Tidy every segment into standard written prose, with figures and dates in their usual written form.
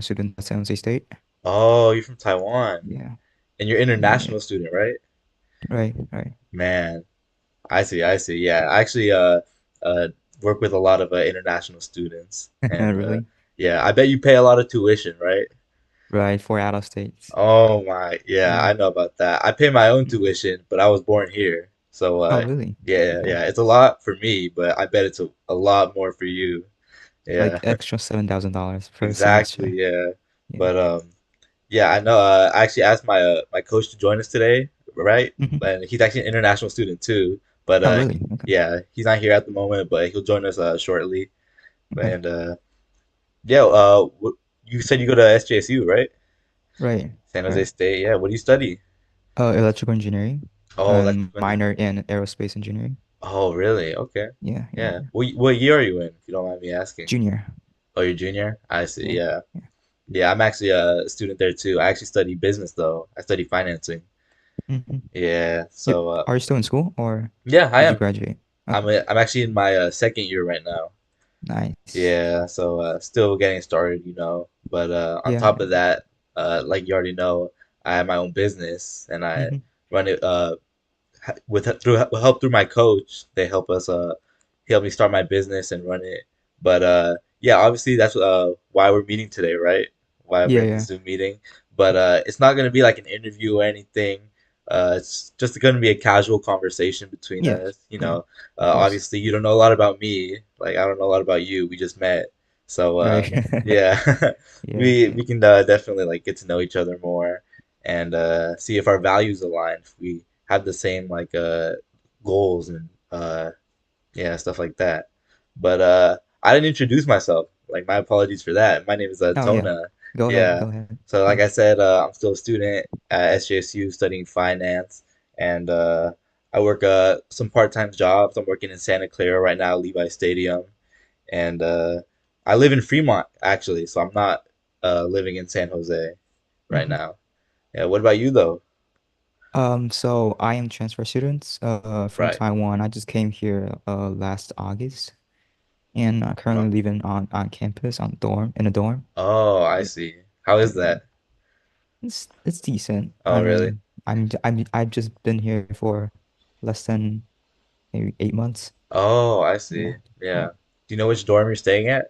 student at San Jose State. Oh, you're from Taiwan, Yeah, and you're yeah, yeah. international student, right? Right, right. Man, I see, I see. Yeah, I actually uh work with a lot of international students, and Really? yeah, I bet you pay a lot of tuition, right? Right, for out of states. Oh my, yeah, Yeah. I know about that. I pay my own Mhm. tuition, but I was born here, so Oh, really? yeah, Okay. yeah, it's a lot for me, but I bet it's a lot more for you. Yeah, Like extra $7,000 per exactly, semester. yeah. Yeah. But yeah, I know. I actually asked my coach to join us today, right? Mhm. And he's actually an international student too. But Oh, really? Okay. yeah, he's not here at the moment, but he'll join us shortly. Okay. And yeah, you said you go to SJSU, right? Right. San Jose Right. State. Yeah, what do you study? Electrical engineering Oh, and electrical minor engineering. in aerospace engineering. Oh, really? Okay. Yeah, yeah, Yeah. yeah. What year are you in, if you don't mind me asking? Junior. Oh, you're junior? I see. Yeah. Yeah. Yeah. Yeah, I'm actually a student there too. I actually study business though. I study financing. Hmm. Yeah. Yep. So Are you still in school or yeah, I did you am. graduate? Okay. I'm actually in my second year right now. Nice. Yeah, so still getting started, But on Yeah. top of that, like you already know, I have my own business and I Hmm. run it with help through my coach. They help us he helped me start my business and run it. But yeah, obviously that's why we're meeting today, right? Why we're Yeah, in this yeah. Zoom meeting. But it's not going to be like an interview or anything. It's just going to be a casual conversation between Yeah. us. Yeah. Of course. Obviously you don't know a lot about me, like I don't know a lot about you. We just met, so Right. yeah, Yeah, we yeah. can definitely like get to know each other more and see if our values align. If we have the same like goals and yeah, stuff like that. But I didn't introduce myself. Like my apologies for that. My name is Oh, yeah. Tona. Go ahead. Yeah. Go ahead. So like Yeah. I said, I'm still a student at SJSU studying finance, and I work some part-time jobs. I'm working in Santa Clara right now, Levi Stadium, and I live in Fremont actually, so I'm not living in San Jose right Hmm. now. Yeah. What about you though? So I am transfer students from Right. Taiwan. I just came here last August and Uh, currently living on campus on dorm in a dorm. Oh, I Yeah, see. How yeah, is yeah. that? It's decent. Oh, I really? mean, I've just been here for less than maybe 8 months. Oh, I see. Yeah, yeah. Yeah. Do you know which dorm you're staying at?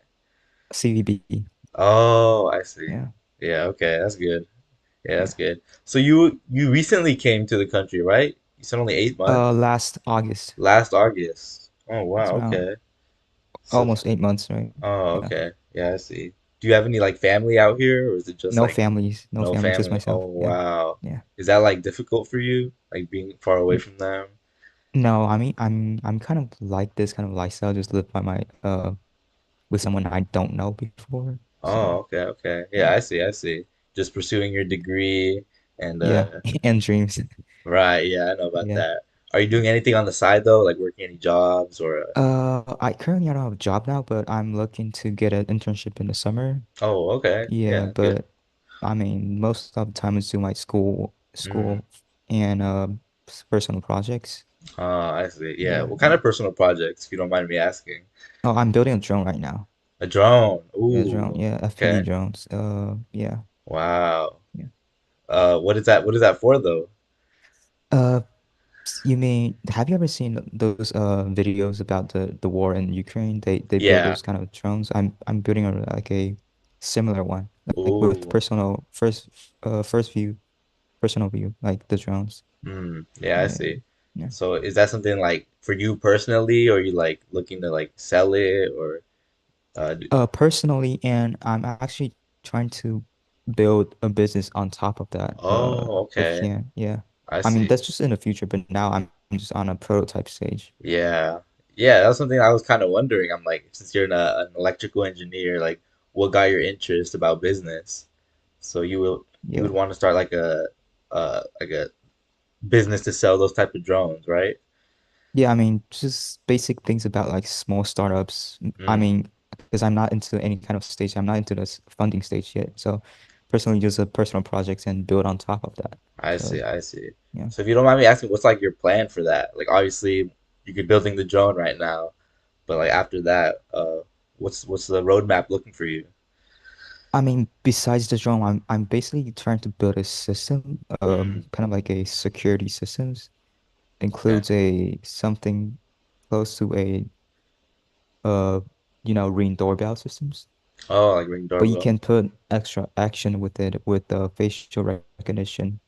CVB. Oh, I see. Yeah. Yeah, okay, that's good. Yeah, that's Yeah. good. So you recently came to the country, right? You said only 8 months? Last August. Last August. Oh, It's wow, around okay. So, almost 8 months, right? oh, Yeah. okay. Yeah, I see. Do you have any like family out here, or is it just No like families, no no family, just family? myself. Oh, Yeah. wow. Yeah. Is that like difficult for you, like being far away from them? No, I mean I'm kind of like this kind of lifestyle, just live by my with someone I don't know before. Oh, So okay, okay. Yeah, yeah. I see, I see. Just pursuing your degree and Yeah. And dreams. right, yeah, I know about Yeah. that. Are you doing anything on the side though, like working any jobs or I currently I don't have a job now, but I'm looking to get an internship in the summer. oh, okay. Yeah, Yeah, good. but I mean most of the time is doing my Mm. school and personal projects. I see. Yeah. Yeah, What kind yeah. of personal projects, if you don't mind me asking? Oh, I'm building a drone right now. A drone. Yeah, drone. Ooh, Yeah, FPV okay. drones. Yeah. Wow. Yeah. What is that? What is that for though? Uh, You mean, have you ever seen those videos about the war in Ukraine? They build Yeah. those kind of drones. I'm building a similar one, like with Ooh. personal first view, personal view, like the drones. Mm. Yeah, I Yeah, yeah, see. yeah. So is that something like for you personally, or you like looking to like sell it or do, Personally, and I'm actually trying to build a business on top of that. oh, If okay. yeah, yeah. I I mean, see. that's just in the future, but now I'm just on a prototype stage. Yeah. Yeah, that's something I was kind of wondering. I'm like, since you're an electrical engineer, like what got your interest about business? So you would Yeah. want to start like a business to sell those type of drones, right? Yeah, I mean, just basic things about like small startups. I Mm, mean, because I'm not into any kind of stage, I'm not into this funding stage yet. So personally, just a personal projects and build on top of that. I So see, I see. yeah. So if you don't mind me asking, what's like your plan for that? Like obviously you're building the drone right now, but like after that, what's the roadmap looking for you? I mean, besides the drone, I'm basically trying to build a system, Mm, kind of like a security systems. okay. Includes a something close to a uh, Ring doorbell systems. Oh, like ring But you doorbell. can put extra action with it with facial recognition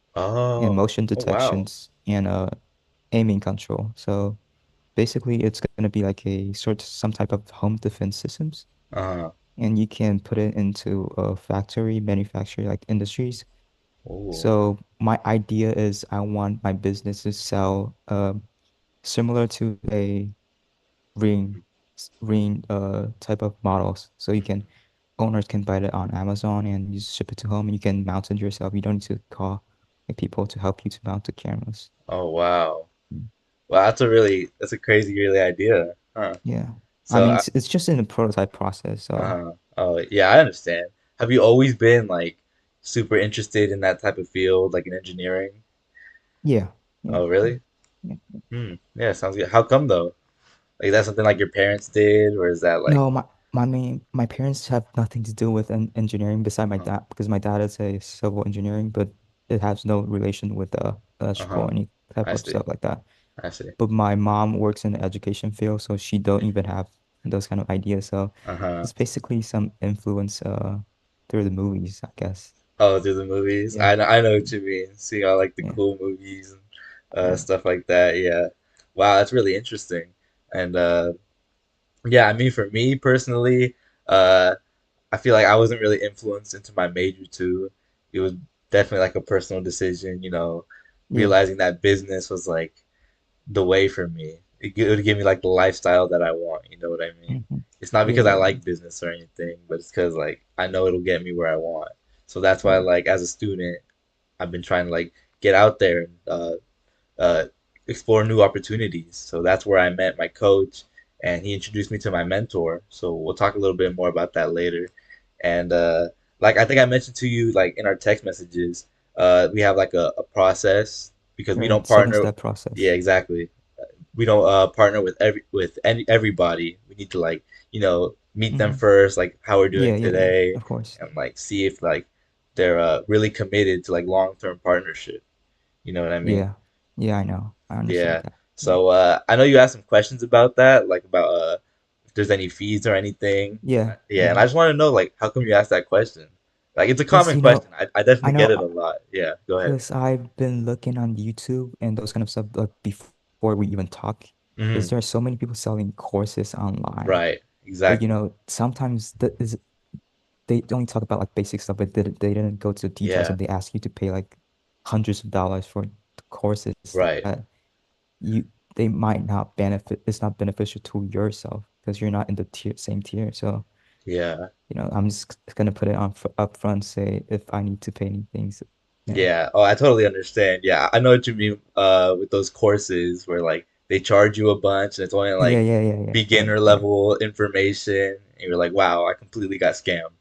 and Oh, motion oh wow. detections and aiming control. So basically, it's going to be like a sort of some type of home defense systems, Uh-huh. and you can put it into a factory, manufacturing like industries. Oh. So my idea is I want my business to sell similar to a ring type of models. So you can owners can buy it on Amazon and you ship it to home and you can mount it yourself. You don't need to call like people to help you to mount the cameras. Oh wow. Mm. Wow, that's a crazy really idea. Huh. Yeah. I So mean, it's just in the prototype process. So oh yeah, I understand. Have you always been like super interested in that type of field, like in engineering? yeah, yeah, Oh really? yeah. Hmm. Yeah, sounds good. How come though? Like is that something like your parents did, or is that like No, my parents have nothing to do with engineering beside my uh-huh. dad because my dad is a civil engineering, but it has no relation with electrical Uh-huh. or any type I of see. stuff like that. I see. But my mom works in the education field, so she don't even have those kind of ideas. So Uh-huh. it's basically some influence through the movies, I guess. Oh, through the movies. Yeah, I know what you mean. Seeing all like the yeah, cool movies and yeah. stuff like that. Yeah. Wow, that's really interesting. And yeah, I mean for me personally, uh I feel like I wasn't really influenced into my major too. It was definitely like a personal decision, Yeah. realizing that business was like the way for me. It would give me like the lifestyle that I want, you know what I mean? Hmm. It's not Yeah, because I yeah, yeah, like business or anything, but it's because like I know it'll get me where I want. So that's why yeah. like as a student, I've been trying to like get out there and uh, explore new opportunities. So that's where I met my coach, and he introduced me to my mentor. So we'll talk a little bit more about that later. And like I think I mentioned to you, like in our text messages, we have like a process because we Right. don't Seven partner. step Yeah, process. exactly. We don't partner with everybody. We need to like meet them Hmm. first, like how we're doing Yeah, yeah, yeah. today, Of course. and like see if like they're really committed to like long term partnership. You know what I mean? Yeah. Yeah, I know. I understand Yeah. that. Yeah. So I know you asked some questions about that, like about if there's any fees or anything. Yeah. Yeah, and Mm-hmm. I just want to know like how come you asked that question? Like it's a Because, common question. I I definitely get it know a lot. Yeah, go ahead. because I've been looking on YouTube and those kind of stuff like before we even talk, because Hmm. there are so many people selling courses online. Right. But Exactly. sometimes they only talk about like basic stuff, but they didn't go to the details, Yeah. and they ask you to pay like hundreds of dollars for the courses Right. that you they might not benefit. It's not beneficial to yourself because you're not in the same tier. So Yeah. I'm just gonna put it on up front, say if I need to pay anything. So, yeah. Yeah. Oh, I totally understand. Yeah, I know what you mean with those courses where like they charge you a bunch and it's only Yeah, like yeah, yeah, yeah. Right. beginner Yeah. level information and you're like, wow, I completely got scammed.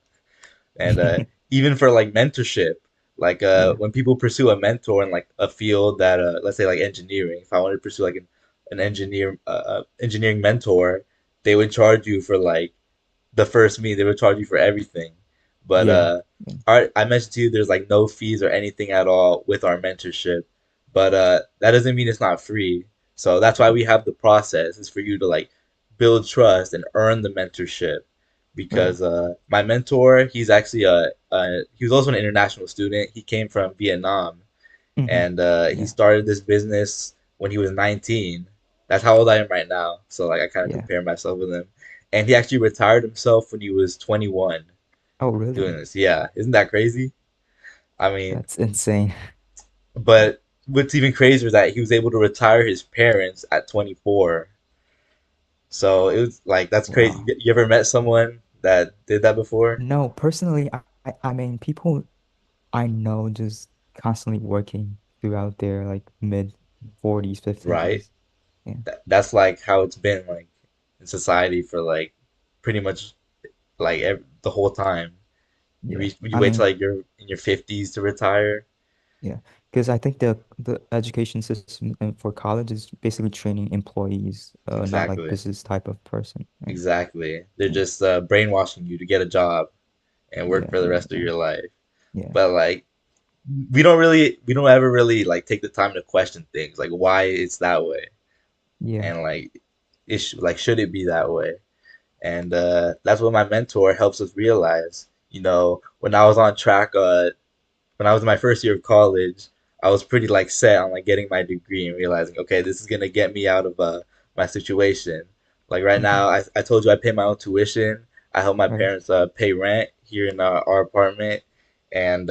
And even for like mentorship, like Yeah. when people pursue a mentor in like a field that let's say like engineering, if I wanted to pursue like an engineering mentor, they would charge you for like the first meet. They would charge you for everything. But Yeah. Yeah. I mentioned to you there's like no fees or anything at all with our mentorship. But that doesn't mean it's not free. So that's why Right. we have the process is for you to like build trust and earn the mentorship. Right. Because my mentor, he's actually he was also an international student. He came from Vietnam, Hmm. and he Yeah. started this business when he was 19. That's how old I am right now. So like I kind of Yeah. compare myself with him. And he actually retired himself when he was 21 Oh, doing really? this. Yeah, isn't that crazy? I mean, That's insane. but what's even crazier is that he was able to retire his parents at 24. So it was like that's crazy. Wow. You ever met someone that did that before? No, personally, I mean, people I know just constantly working throughout their like mid 40s, Right? 50s. Yeah. That's like how it's been like in society for like pretty much like the whole time. Yeah. You I wait till mean, like you're in your 50s to retire. yeah. Because I think the education system for college is basically training employees, not like Exactly. business type of person, right? Exactly. They're Yeah. just brainwashing you to get a job. and work Yeah, for the yeah, rest of yeah, your life. yeah, But like we don't ever really like take the time to question things like why it's that way yeah. and like like should it be that way? And that's what my mentor helps us realize. You know, when I was on track, when I was in my first year of college, I was pretty like set on like getting my degree and realizing, okay, this is gonna get me out of my situation. Like right Mm-hmm. now, I told you I pay my own tuition. I help my Right. parents pay rent here in our apartment, and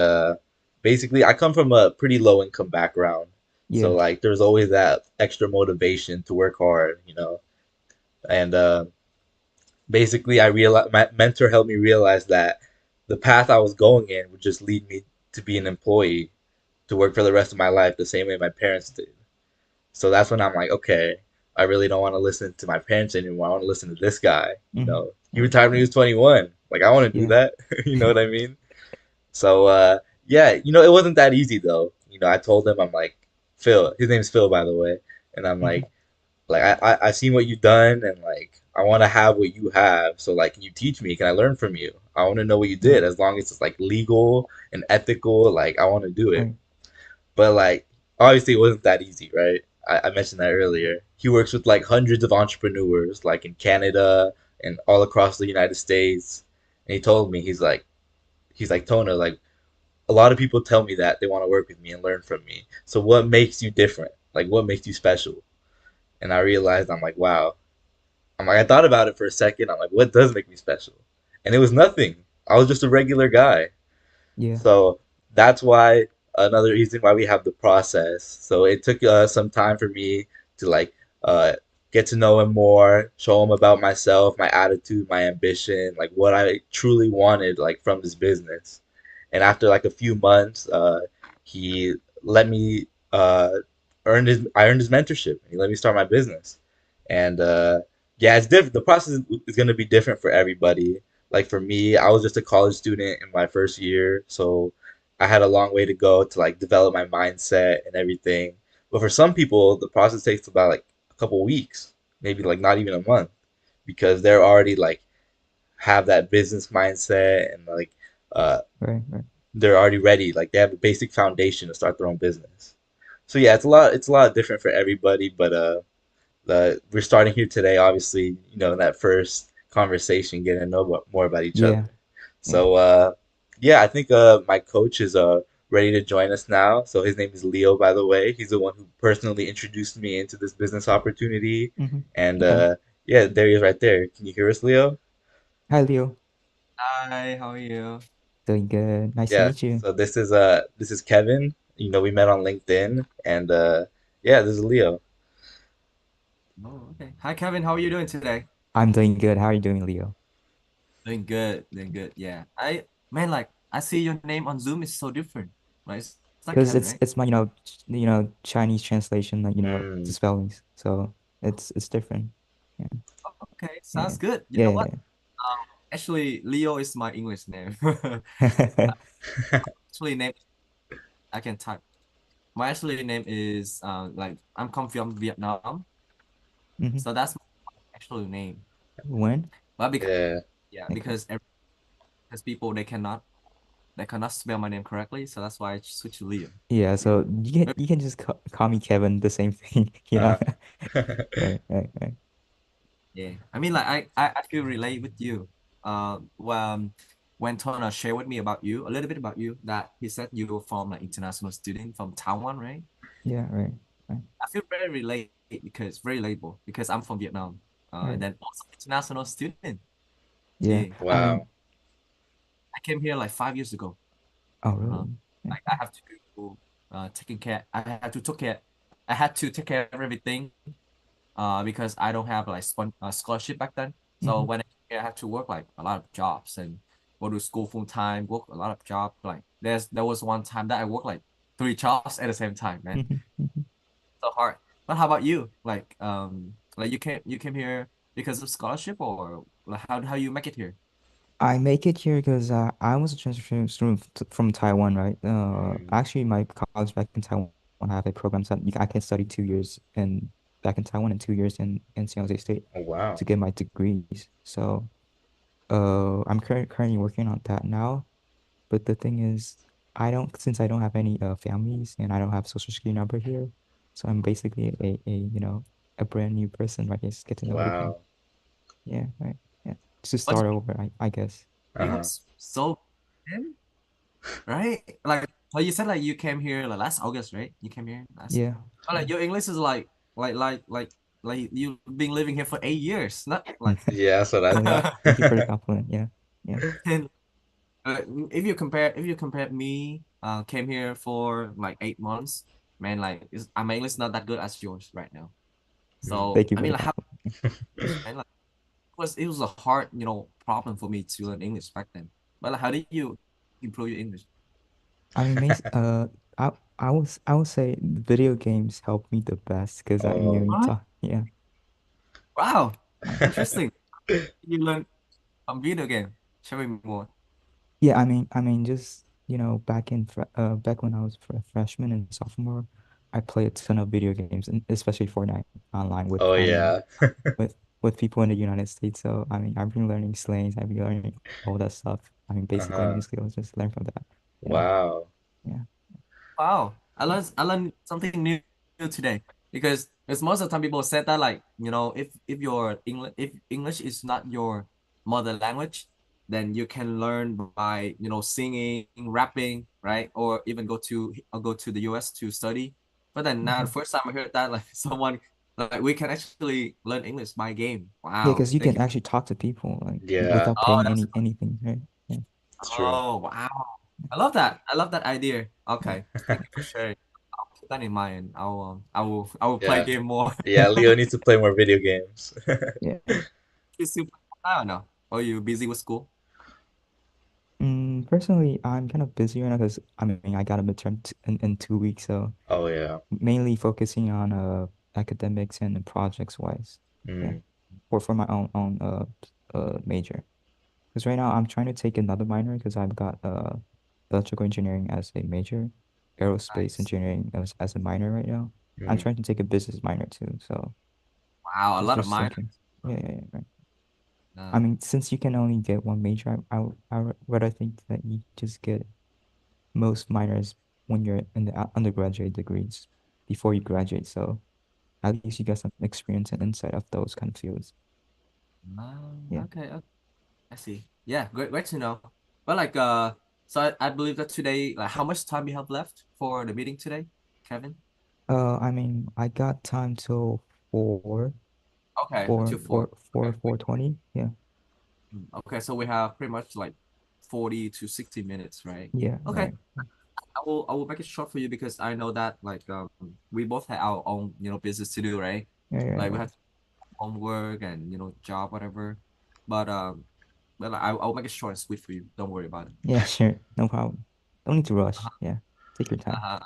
basically, I come from a pretty low income background, so Yeah. like there's always that extra motivation to work hard, you know. And basically, I realized my mentor helped me realize that the path I was going in would just lead me to be an employee to work for the rest of my life the same way my parents did. So that's when I'm like, okay, I really don't want to listen to my parents anymore. I want to listen to this guy. You Mm-hmm. know, he Right. retired when he Right. was 21. Like, I want to do Yeah. that. You know what I mean? So, yeah, you know, it wasn't that easy though. You know, I told him, I'm like, Phil, his name's Phil, by the way. And I'm Mm-hmm. like I seen what you've done and like I want to have what you have. So like, can you teach me? Can I learn from you? I want to know what you did. Right. As long as it's like legal and ethical, like I want to do it. Right. But like, obviously, it wasn't that easy, right? I mentioned that earlier. He works with like hundreds of entrepreneurs, like in Canada and all across the United States. And he told me, he's like Tona, like a lot of people tell me that they want to work with me and learn from me. So what makes you different? Like, what makes you special? And I realized, I'm like, wow. I'm like, I thought about it for a second. I'm like, what does make me special? And it was nothing. I was just a regular guy. Yeah. So that's why another reason why we have the process. So it took some time for me to like uh, get to know him more, show him about myself, my attitude, my ambition, like what I truly wanted like from this business. And after like a few months, he let me I earned his mentorship. He let me start my business. And yeah, it's different. The process is going to be different for everybody. Like for me, I was just a college student in my first year, so I had a long way to go to like develop my mindset and everything. But for some people, the process takes about like a couple weeks, maybe like not even a month, because they're already like have that business mindset and like uh, Right. Right. they're already ready. Like they have a basic foundation to start their own business. So yeah, it's a lot different for everybody, but we're starting here today, obviously, you know, in that first conversation, getting to know more about each other. Yeah. Yeah. So, yeah, I think my coach is ready to join us now. So his name is Leo, by the way. He's the one who personally introduced me into this business opportunity. Mm-hmm. And Okay. yeah, there he is right there. Can you hear us, Leo? Hi, Leo. Hi, how are you? Doing good. Nice to Yeah. meet you. So this is Kevin. You know, we met on LinkedIn, and yeah, this is Leo. Oh, okay. Hi, Kevin. How are you doing today? I'm doing good. How are you doing, Leo? Doing good, doing good. Yeah. Man, like, I see your name on Zoom is so different, right? It's not Because Kevin, right? it's my Chinese translation, like the Mm. spellings. So it's different. Yeah. Okay, Yeah. sounds good. You know what? Yeah. Actually, Leo is my English name. Yeah. Actually, name I can type. My actually name is like I'm come from Vietnam, hmm so that's my actual name. When? But because Yeah. yeah, Okay. because people they cannot spell my name correctly, so that's why I switched to Leo. Yeah. Yeah. So you can just call me Kevin. The same thing. You know. Uh-huh. Right. Right. Right. Yeah, I mean, like I feel relate with you. Well, when Tona shared with me about you, a little bit about you, that he said you were from like international student from Taiwan, right? Yeah. Right. Right. I feel very relate because very relatable because I'm from Vietnam, and Right. then also international student. Yeah. Yeah, I Wow. mean. I came here like 5 years ago. Oh, Uh, really? like I have to taking care. I had to take care of everything because I don't have like scholarship back then. So Mm-hmm. when I had to work like a lot of jobs and go to school full time, work a lot of jobs. Like there was one time that I worked like three jobs at the same time, man. Mm-hmm. Mm-hmm. So hard. But how about you? Like you came here because of scholarship or like how you make it here? I make it here because I was a transfer student from Taiwan, right? Mm. Actually, my college back in Taiwan have a program that I can study 2 years in back in Taiwan and 2 years in San Jose State Oh, wow. to get my degrees. So I'm currently working on that now, but the thing is, since I don't have any families and I don't have social security number here, so I'm basically a brand new person, right? Just get to know everything. Wow. Yeah, right. Yeah, just to But start over, I guess. you Uh-huh. was so him, right? Like, well, you said like you came here like last August, right? You came here last. Yeah, Oh, like yeah. your English is like like like like you've been living here for 8 years, not like. Yeah, that's what I Yeah, yeah. thought. Thank you for the compliment. Yeah, yeah. And if you compare me, came here for like 8 months, man, like my English is not that good as yours right now. Mm. So Thank you I for mean, the like how compliment. man, like it was a hard problem for me to learn English back then. But like, how did you improve your English? I mean, I I would say video games help me the best because I mean, Oh. when you What? talk, yeah, Wow, interesting. You learn video game. Show me more. yeah. I mean, just back when I was a freshman and sophomore, I played a ton of video games, and especially Fortnite online with Oh um yeah. with people in the United States. So I mean, I've been learning slangs, I've been learning all that stuff. I mean, basic Uh-huh. language skills, just learn from that. You know, Wow. yeah. Wow, I learned something new today because most of the time people said that like if your English is not your mother language, then you can learn by singing, rapping, right? Or even go to the US to study. But then now the Mhm. first time I heard that like someone like we can actually learn English by game. Yeah, Wow, because you thank can you. actually talk to people like Yeah, without Oh, paying that's anything, right? Yeah, it's true. oh wow. I love that. I love that idea. yeah, Okay, thank you for sharing. I'll keep that in mind. I will play Yeah. game more. Yeah, Leo needs to play more video games. yeah. You still play now or no? Or you busy with school? Personally, I'm kind of busy right now because I mean I got a midterm in 2 weeks, so Oh yeah. mainly focusing on academics and projects wise. Yeah, Mm. for my own major. Because right now I'm trying to take another minor because I've got electrical engineering as a major, aerospace Nice. engineering as a minor right now. I'm Mm. trying to take a business minor too, so Wow, a lot of just minors. thinking. Yeah, yeah, yeah, right. I Uh, mean, since you can only get one major, I would rather think that you just get most minors when you're in the undergraduate degrees before you graduate. So at least you get some experience and insight of those kind of fields. Yeah. okay, okay, I see. Yeah, great to know. But like so I believe that today, like how much time you have left for the meeting today, Kevin? I mean, I got time till four, Okay, four, until four. four, Okay, four, 4:20. Yeah. okay, so we have pretty much like 40 to 60 minutes, right? Yeah. Okay, Right. I will make it short for you because I know that like we both have our own business to do, right? Yeah. Yeah. Like we Right. have homework and job whatever, but like, I'll make it short and sweet for you. Don't worry about it. Yeah. Sure. No problem. Don't need to rush. Yeah. Take your time. Uh,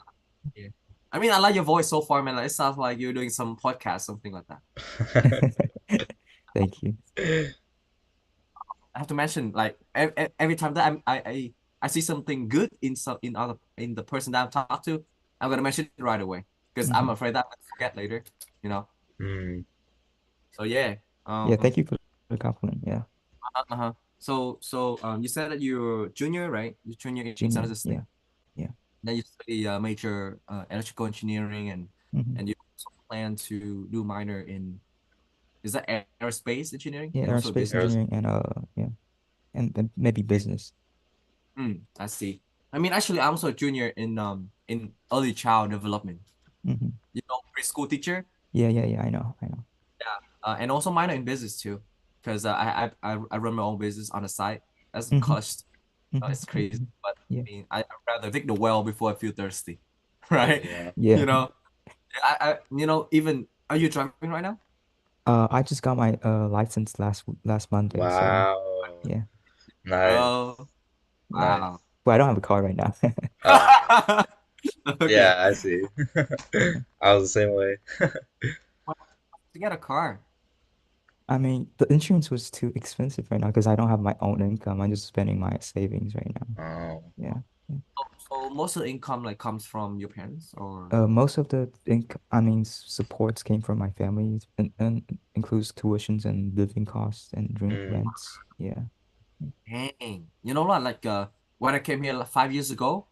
yeah. I mean, I like your voice so far, man. Like, it sounds like you're doing some podcast, something like that. Thank you. I have to mention like every time that I see something good in in the person that I'm talking to, I'm gonna mention it right away because I'm Hmm. afraid that I forget later, you know. Mm. So yeah. Yeah. Um. Thank you for the compliment. Yeah. Uh-huh. You said that you're junior, right? You're junior in San Junior. Jose State. Yeah. Yeah. Then you study major electrical engineering Hmm. and you also plan to do minor in is that aerospace engineering Yeah. and also Aerospace business? Aeros- engineering and yeah, and maybe business. I see. I mean, actually, I'm also a junior in early child development. Hmm. Preschool teacher. Yeah. Yeah. Yeah. I know. I know. Yeah. And also minor in business too, because I run my own business on the side. That's Hmm. cost. Hmm. It's crazy, but Yeah. I mean, I'd rather take the well before I feel thirsty, oh right? yeah. Yeah. You know, even are you driving right now? I just got my license last Monday, so Wow. yeah, Nice. Oh, yeah. wow. Nice. But I don't have a car right now. Oh, Okay. yeah, I see. I was the same way. Well, to get a car. I mean, the insurance was too expensive right now because I don't have my own income. I'm just spending my savings right now. Oh. Yeah. Yeah. So most of the income like comes from your parents or Most of the I mean, supports came from my family and includes tuitions and living costs and Mm. rents. Yeah. Dang. You know what? Like when I came here like 5 years ago,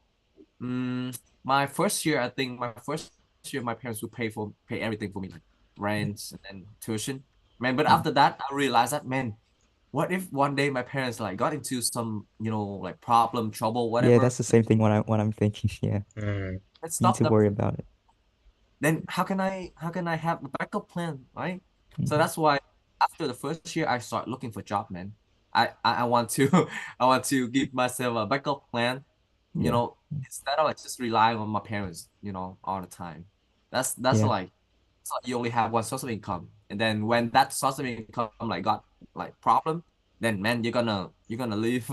my first year, I think my first year, my parents would pay everything for me, like Yeah. rents and then tuition. Man, but Yeah. after that, I realized that, man, what if one day my parents like got into some, like problem, trouble, Yeah, whatever? that's the same thing what I'm thinking. Yeah. Mm. Let's You need stop to them. worry about it. Then how can I have a backup plan, right? So Hmm. that's why after the first year I start looking for job, man. I want to I want to give myself a backup plan, you Yeah. know, instead of like just relying on my parents, all the time. That's Yeah. like so you only have one source of income. And then when that source of income like got like problem, then man you're gonna live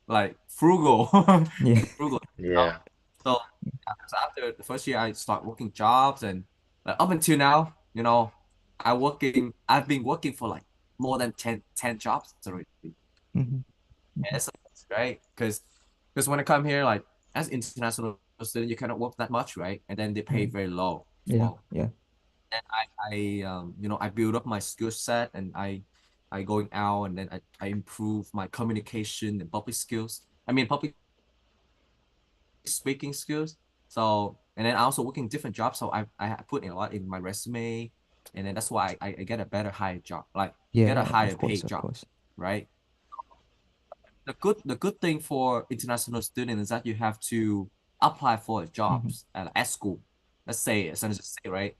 like frugal, Yeah. frugal. Yeah. So, yeah, so after the first year, I start working jobs, and up until now, I've been working for like more than ten jobs already. Hmm. Yeah, Hmm. it's great because when I come here, like as international student, you cannot work that much, right? And then they pay Right. very low as Yeah. well. Yeah. And I build up my skill set, and I going out, and then I improve my communication and public skills. I mean, public speaking skills. So, and then I also work in different jobs. So I put in a lot in my resume, and then that's why I get a better higher job, like get a higher Yeah. paid Of job, course. Of course. right? The good thing for international student is that you have to apply for Hmm. jobs at school. Let's say, as I just say, right?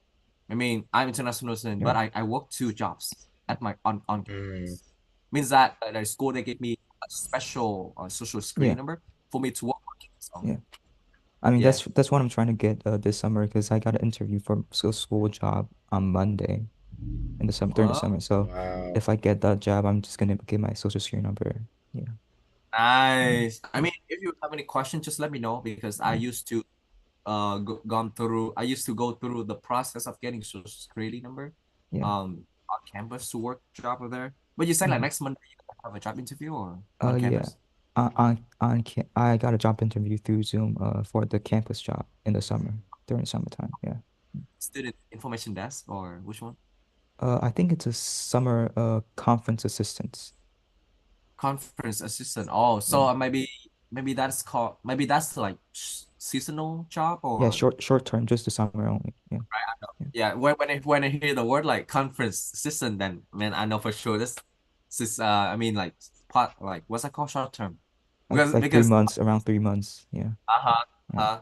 I mean, I'm international student, but Right. I work two jobs at my on Mm. campus. Means that the school they give me a special social security Yeah. number for me to work on campus Yeah. only. I mean, Yeah. that's what I'm trying to get this summer because I got an interview for school job on Monday in the summer during the Well, summer. So Wow. if I get that job, I'm just gonna get my social security number. Yeah. Yeah. nice. I mean, if you have any questions, just let me know because Yeah. I used to go through the process of getting social security number Yeah. on campus to work job over there. But you said like Hmm. next Monday you have a job interview or on Yeah. campus? I got a job interview through Zoom for the campus job in the summer during the summertime. Yeah. Student information desk or which one? I think it's a summer conference assistance. Conference assistant. Oh, Yeah. so maybe that's like seasonal job Yeah, or short term, just the summer only. Yeah. Yeah. yeah. When I hear the word like conference assistant, then man, I know for sure this is I mean like part like what's that called short term Like because like three because months, around 3 months. Yeah. uh-huh Yeah. uh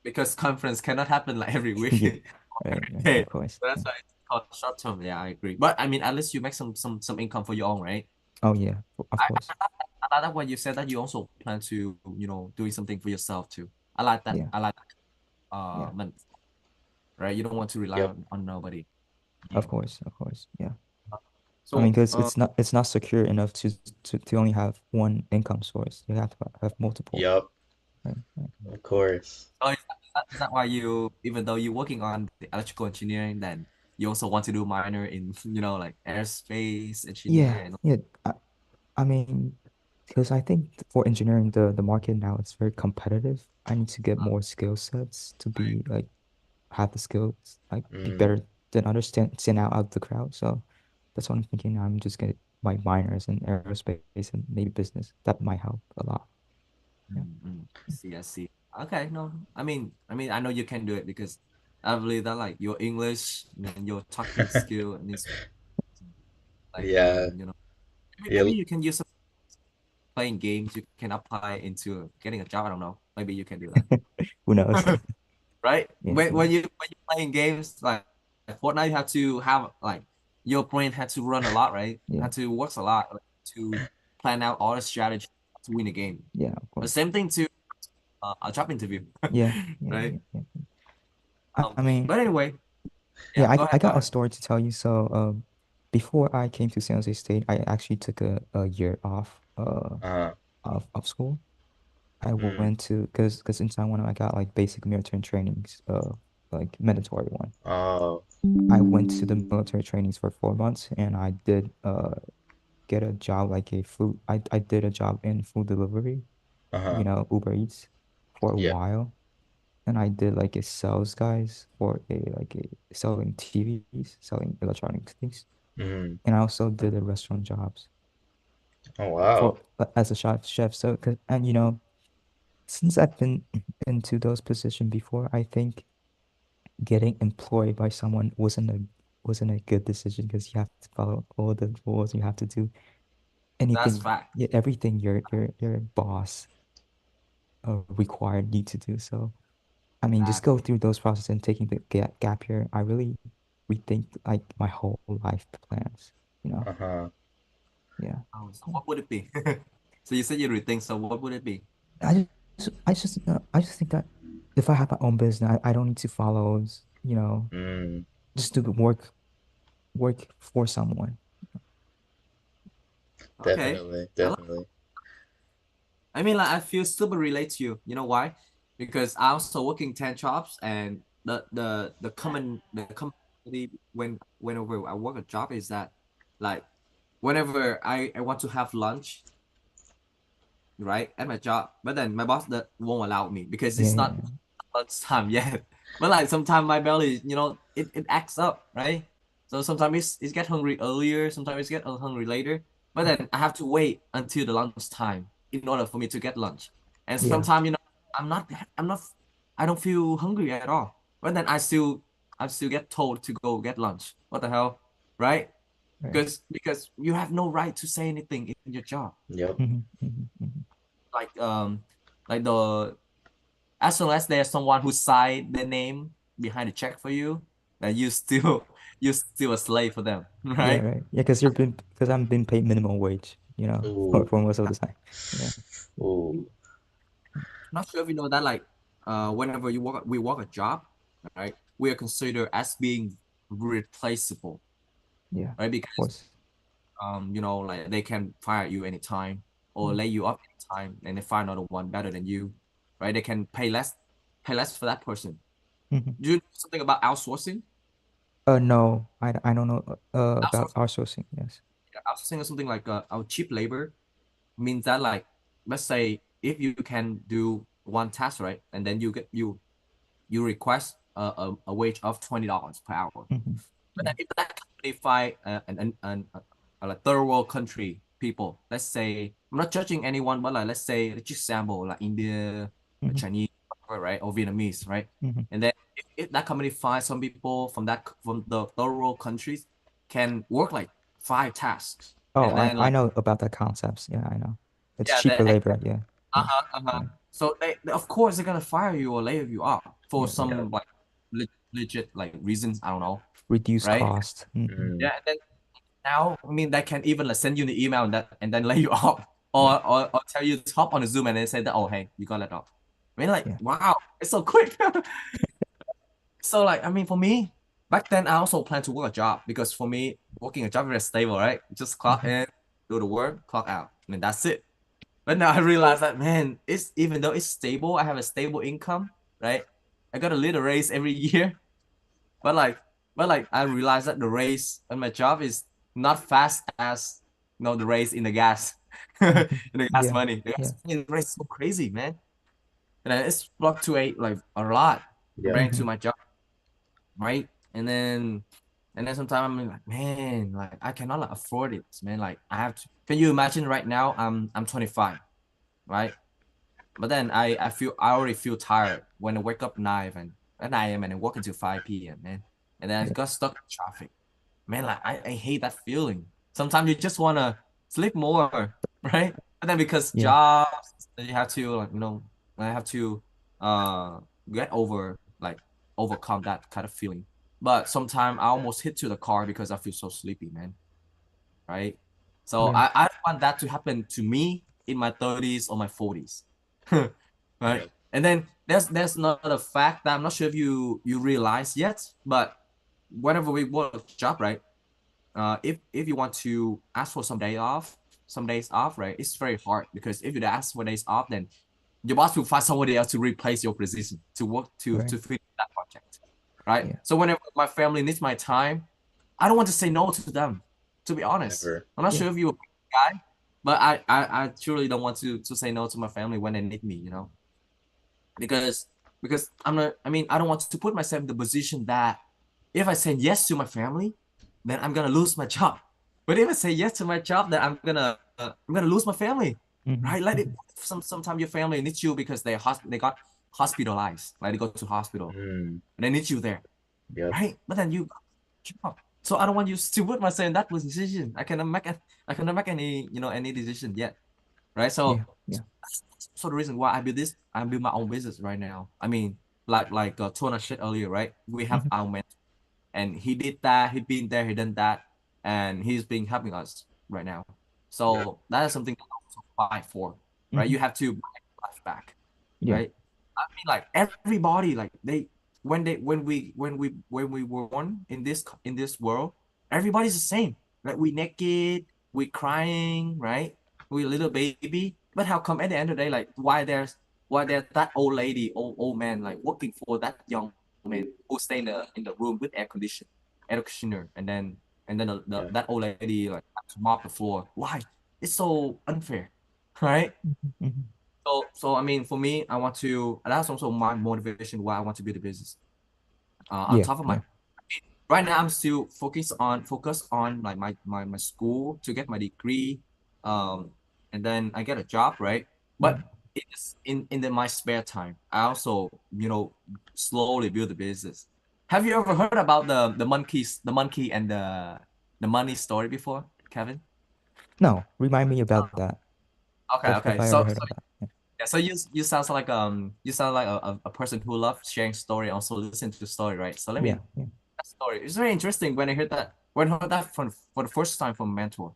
because conference cannot happen like every week Yeah. every Right, right, day. of course. So that's Yeah. why it's called short term. Yeah, I agree. But I mean, at least you make some income for your own, right? Oh yeah, of I, course. I like that when you said that you also plan to, doing something for yourself too. I like that. Yeah. I like that. Yeah. Right? You don't want to rely Yep. on nobody. Of Yeah. course, of course. Yeah. I mean, So, because it's not secure enough to only have one income source. You have to have multiple. Yep. Right. Right. Of course. so is that why you, even though you're working on the electrical engineering, then you also want to do minor in, like aerospace engineer Yeah. and Yeah. I mean, because I think for engineering, the market now it's very competitive. I need to get more skill sets to be like have the skills like be Mm. better than others stand out of the crowd. So that's what I'm thinking. I'm just gonna my minors in aerospace and maybe business. That might help a lot. Yeah. I see. Okay, no, I know you can do it because I believe that like your English and your talking skill and this like Yeah. maybe Yeah. you can use some playing games. You can apply into getting a job. I don't know. Maybe you can do Who knows? that. Right? Yeah. When Yeah. when you when you're playing games like Fortnite, you have to have like your brain had to run a lot, right? Yeah. Had to works a lot like, to plan out all the strategy to win a game. Yeah. Of The course. same thing to a job interview, Yeah. Yeah. right? Yeah. Yeah. I mean, But anyway, yeah, yeah. I go I ahead, go got a ahead. story to tell you. So before I came to San Jose State, I actually took a year off Uh. of school. I Mm. went to because in Taiwan I got like basic military trainings, like mandatory one. Oh. I went to the military trainings for 4 months and I did get a job like a food I did a job in food delivery, Uh-huh. Uber Eats for a Yeah. while. And I did like a sales guys for a selling TVs, selling electronic things. Mm. And I also did the restaurant jobs. Oh wow. for as a chef. So, and since I've been into those positions before, I think getting employed by someone wasn't a good decision because you have to follow all the rules. You have to do That's anything, fact. yeah, everything your boss required you to do. So, I mean, just go Exactly. through those processes and taking the gap year. I really rethink like my whole life plans. You know, Uh-huh. yeah. Oh, so what would it be? So you said you rethink. So what would it be? I just think that if I have my own business, I don't need to follow, Mm, just do the work for someone. Okay. definitely, I love. definitely. I mean, like I feel super relate to you. You know why? Because I also working 10 jobs, and the commonly whenever I work a job is that, like, whenever I want to have lunch, right, at my job, but then my boss that won't allow me because Yeah, it's yeah, not lunchtime yet. But like sometimes my belly, it acts up, right? So sometimes it's get hungry earlier, sometimes it's get hungry later. But then I have to wait until the lunchtime in order for me to get lunch. And yeah, sometimes, I'm not I'm not I don't feel hungry at all. But then I still get told to go get lunch. What the hell? Right? right. Because you have no right to say anything in your job. Yep. Mhm. Like like the as long as there's someone who signed their name behind the check for you, then you still a slave for them, Yeah, right? right. Yeah, because I'm being paid minimum wage, Ooh. for most of the time. Yeah, Ooh. Not sure if you know that, like, whenever we work a job, right, we are considered as being replaceable, yeah, right? of Because course. like they can fire you anytime or Mm. lay you off anytime, and they find another one better than you, right? They can pay less for that person. Mhm. Do you know something about outsourcing? No, I don't know about Outsourcing, outsourcing. Yes. yeah, outsourcing is something like our cheap labor means that, like, let's say if you can do one task, right, and then you request a wage of $20 per hour. Hmm. But Yeah. then if that company find like third world country people, let's say, I'm not judging anyone, but like let's say let's just sample like India, Hmm. Chinese, right, or Vietnamese, right, Hmm. and then if that company finds some people from the third world countries can work like 5 tasks, Oh, and then I like, know about the concepts. Yeah, I know. It's yeah, then cheaper labor. Yeah, yeah, uh-huh. yeah, So of course they're gonna fire you or lay you off for yeah, yeah. Yep. some like legit like reasons. I don't know, Reduce right? cost. Hmm. Mm, Yeah, and then now I mean they can even like send you the email and then lay you off, Yeah, or tell you to hop on a Zoom and then say that, oh hey, you got let off. I mean, like, yeah. wow, it's so quick. So like, I mean, for me back then I also plan to work a job because for me working a job is very stable, right? Just clock Hmm. in, do the work, clock out, and that's it. But now I realize that, man, it's even though it's stable, I have a stable income, right? I got a little raise every year, but like, I realized that the raise on my job is not fast as the raise in the gas, in Hmm. the gas Yeah, money. The gas yeah. money rate is so crazy, man, and then it's fluctuate like a lot yep. comparing to Hmm. my job, right? And then sometimes I'm like, man, like I cannot like afford it, man. Like I have to. Can you imagine right now? I'm 25, right? But then I already feel tired when I wake up 9 and at 9 a.m. and I work until 5 p.m., man. And then I Yeah, got stuck in traffic. Man, like I hate that feeling. Sometimes you just wanna sleep more, right? But then because yeah, jobs, you have to, like, I have to uh get over, like, overcome that kind of feeling. But sometimes I almost hit to the car because I feel so sleepy, man. Right? So yeah, I don't want that to happen to me in my 30s or my 40s. Right? Yep. And then there's another fact that I'm not sure if you realize yet, but whenever we work a job, right? If you want to ask for some days off, right? It's very hard because if you ask for days off, then your boss will find somebody else to replace your position to work right. to finish that project, right? Yeah, So whenever my family needs my time, I don't want to say no to them. To be honest, Never. I'm not yeah, sure if you're a guy, but I truly don't want to say no to my family when they need me, because I'm not. I mean, I don't want to put myself in the position that if I say yes to my family, then I'm gonna lose my job. But if I say yes to my job, then I'm gonna lose my family, Mhm, right? Like it, mhm. sometimes your family needs you because they got hospitalized, like they go to hospital Mm. and they need you there, Yep. right? But then you job. So I don't want you to put myself in that position. I cannot make any any decision yet, right? So Yeah, yeah. that's the reason why I build my own business right now. I mean, like Tona said earlier, right? We have Mhm, our mentor, and he did that, he been there, he done that, and he's been helping us right now. Yep. So that is something to also fight for, right? mhm. You have to buy your life back, Yeah. right? I mean, like everybody, like when we were born in this world, everybody's the same. Like we naked, we crying, right? We little baby. But how come at the end of the day, like why there's that old lady, old man, like working for that young man who stay in the room with air conditioner, and then Yeah. that old lady like have to mop the floor. Why? It's so unfair, right? Mhm, mhm. So I mean, for me, I want to. That's also my motivation why I want to build a business. On Yeah, top of my yeah. right now, I'm still focused on like my school to get my degree, um, and then I get a job, right? But Mhm. my spare time, I also slowly build a business. Have you ever heard about the monkey and the money story before, Kevin? No, remind me about that. Okay, If okay. I ever heard of that. Yeah. Yeah, so you sound like a person who loves sharing story, also listen to the story, right? So let Yeah, me yeah. that story. It's very interesting when I heard that for the first time from mentor,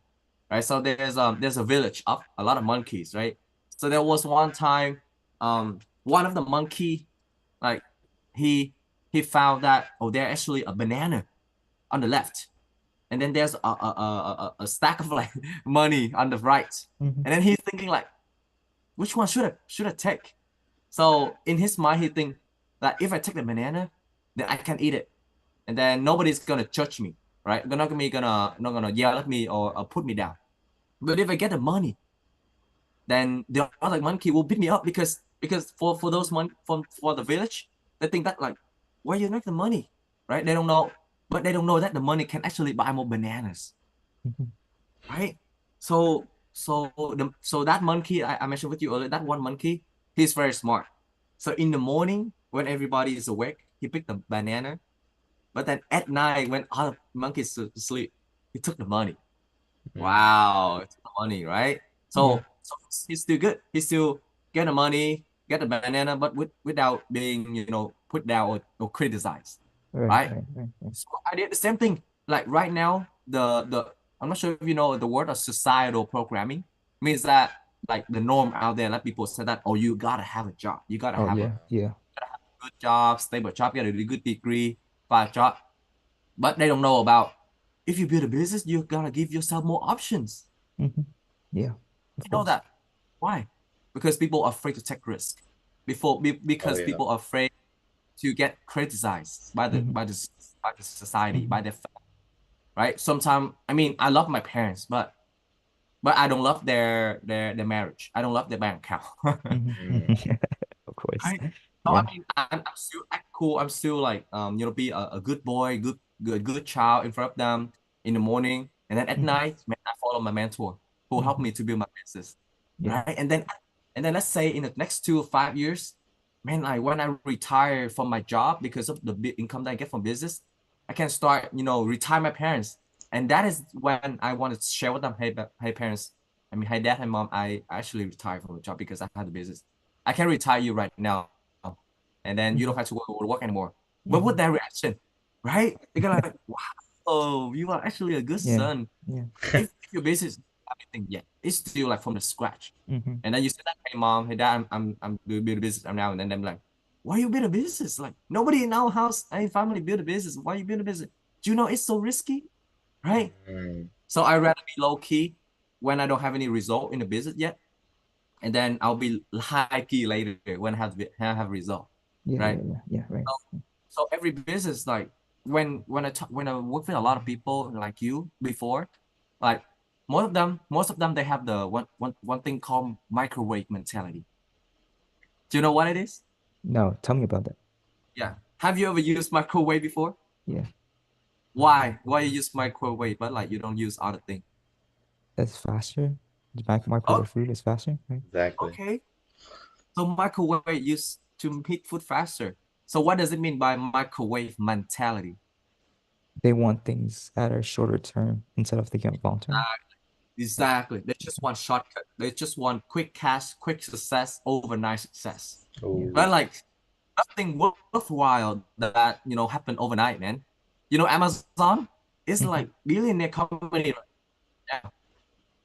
right? So there's a village of a lot of monkeys, right? So there was one time, one of the monkey like he he found that there's actually a banana on the left, and then there's a stack of like money on the right, Mhm, and then he's thinking like, which one should I take? So in his mind, he think that if I take the banana, then I can eat it, and then nobody's gonna judge me, right? They're not gonna yell at me or put me down. But if I get the money, then the other monkey will beat me up because for those for the village, they think that like, where you make the money, right? They don't know, but they don't know that the money can actually buy more bananas, mhm, right? So that monkey I mentioned with you earlier, that one monkey, he's very smart. So in the morning when everybody is awake, he picked the banana. But then at night when other monkeys sleep, he took the money. Mm. Wow, he took the money, right? Yeah. So he's still good. He still get the money, get the banana, but without being put down or criticized, Right, right? right, right, right. So I did the same thing. Like right now, the I'm not sure if you know the word of societal programming means that like the norm out there, like people say that, oh, you gotta have a job, you gotta Oh have a yeah, yeah. good job, stable job, you gotta do a good degree, find a job. But they don't know about if you build a business, you gotta give yourself more options. Mhm. Yeah, of You know course. that. Why? Because people are afraid to take risk. Oh Because yeah. people are afraid to get criticized by the Mhm, by the by the society, mhm, by their right? Sometimes, I mean, I love my parents, but I don't love their marriage. I don't love their bank account. mhm, Mm. mhm. Of course. Right? So I Yeah. mean, I'm still act cool. I'm still like be a good boy, good child in front of them in the morning, and then at Mhm, night, man, I follow my mentor who helped mhm. me to build my business, Yeah. right? And then let's say in the next 2 or 5 years, man, like when I retire from my job because of the big income that I get from business, I can start retire my parents, and that is when I want to share with them, hey parents, I mean, hey dad, hey mom, I actually retired from the job because I had the business. I can retire you right now, and then you don't have to Mhm, work anymore. What would mhm. their reaction, right? They're gonna like, wow, you are actually a good Yeah, son. yeah. If your business everything, yeah, it's still like from the scratch. Mhm, And then you say that, hey mom, hey dad, I'm building a business now, and then I'm like, why you build a business? Like nobody in our house, any family build a business. Why you build a business? Do you know it's so risky, right? Mm. So I rather be low key when I don't have any result in the business yet, and then I'll be high key later when I have result, yeah, right? yeah, yeah, yeah. Right. So every business, like when I work with a lot of people like you before, like most of them they have the one thing called microwave mentality. Do you know what it is? No, tell me about that. Yeah. Have you ever used microwave before? Yeah. Why you use microwave, but like you don't use other thing? It's faster. The microwave Okay, food is faster, right? Exactly. okay. So microwave used to heat food faster. So what does it mean by microwave mentality? They want things that are shorter term instead of thinking of long term. Exactly. They just want shortcut. They just want quick cash, quick success, overnight success. Yeah. But Oh. like nothing worthwhile that happened overnight, man. Amazon is Hmm. like billionaire company right now,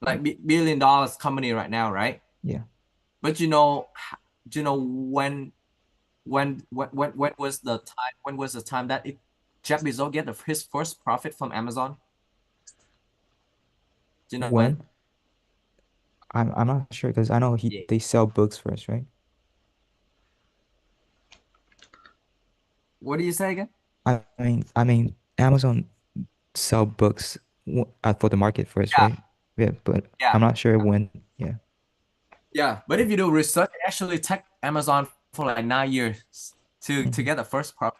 like $1 billion company right now, right? Yeah. But when was the time? When was the time that Jeff Bezos get his first profit from Amazon? Do you know when? When? I'm not sure because I know Yeah. they sell books first, right? What do you say again? I mean, Amazon sell books for the market first, Yeah, right? Yeah, but yeah, I'm not sure when. Yeah. yeah. But if you do research, it actually took Amazon for like 9 years to Hmm. get the first profit.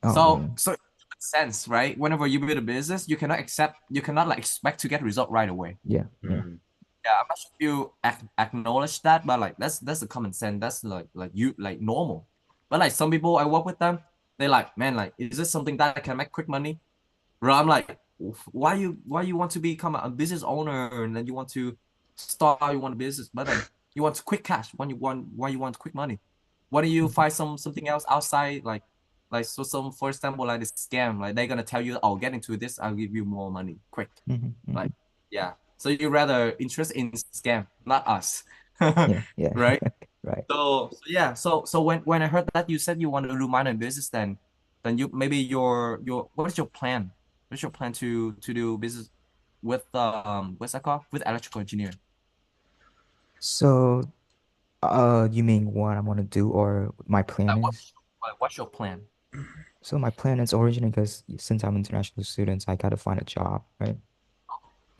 Oh, So really? so it makes sense, right? Whenever you build a business, you cannot like expect to get result right away. Yeah. Yeah. Mm. Yeah, I'm not sure if you acknowledge that, but like that's a common sense. That's like you like normal. But like some people I work with them, they like, man, like, is this something that I can make quick money? Bro, I'm like, why you want to become a business owner and then you want to start you want a business, but then you want quick cash when you want why you want quick money? Why don't you Hmm. find something else outside like so some for example like this scam like they're gonna tell you, oh, get into this, I'll give you more money quick. Hmm. Hmm. Like, yeah. So you rather interest in scam, not us. Yeah. Yeah. Right? Right. So yeah, so when I heard that you said you want to do minor in business, then you maybe your what is your plan? What's your plan to do business with what's that called? With electrical engineer. So, you mean what I want to do or my plan Like is? what's your plan? So my plan is originally because since I'm international students, I gotta find a job, right?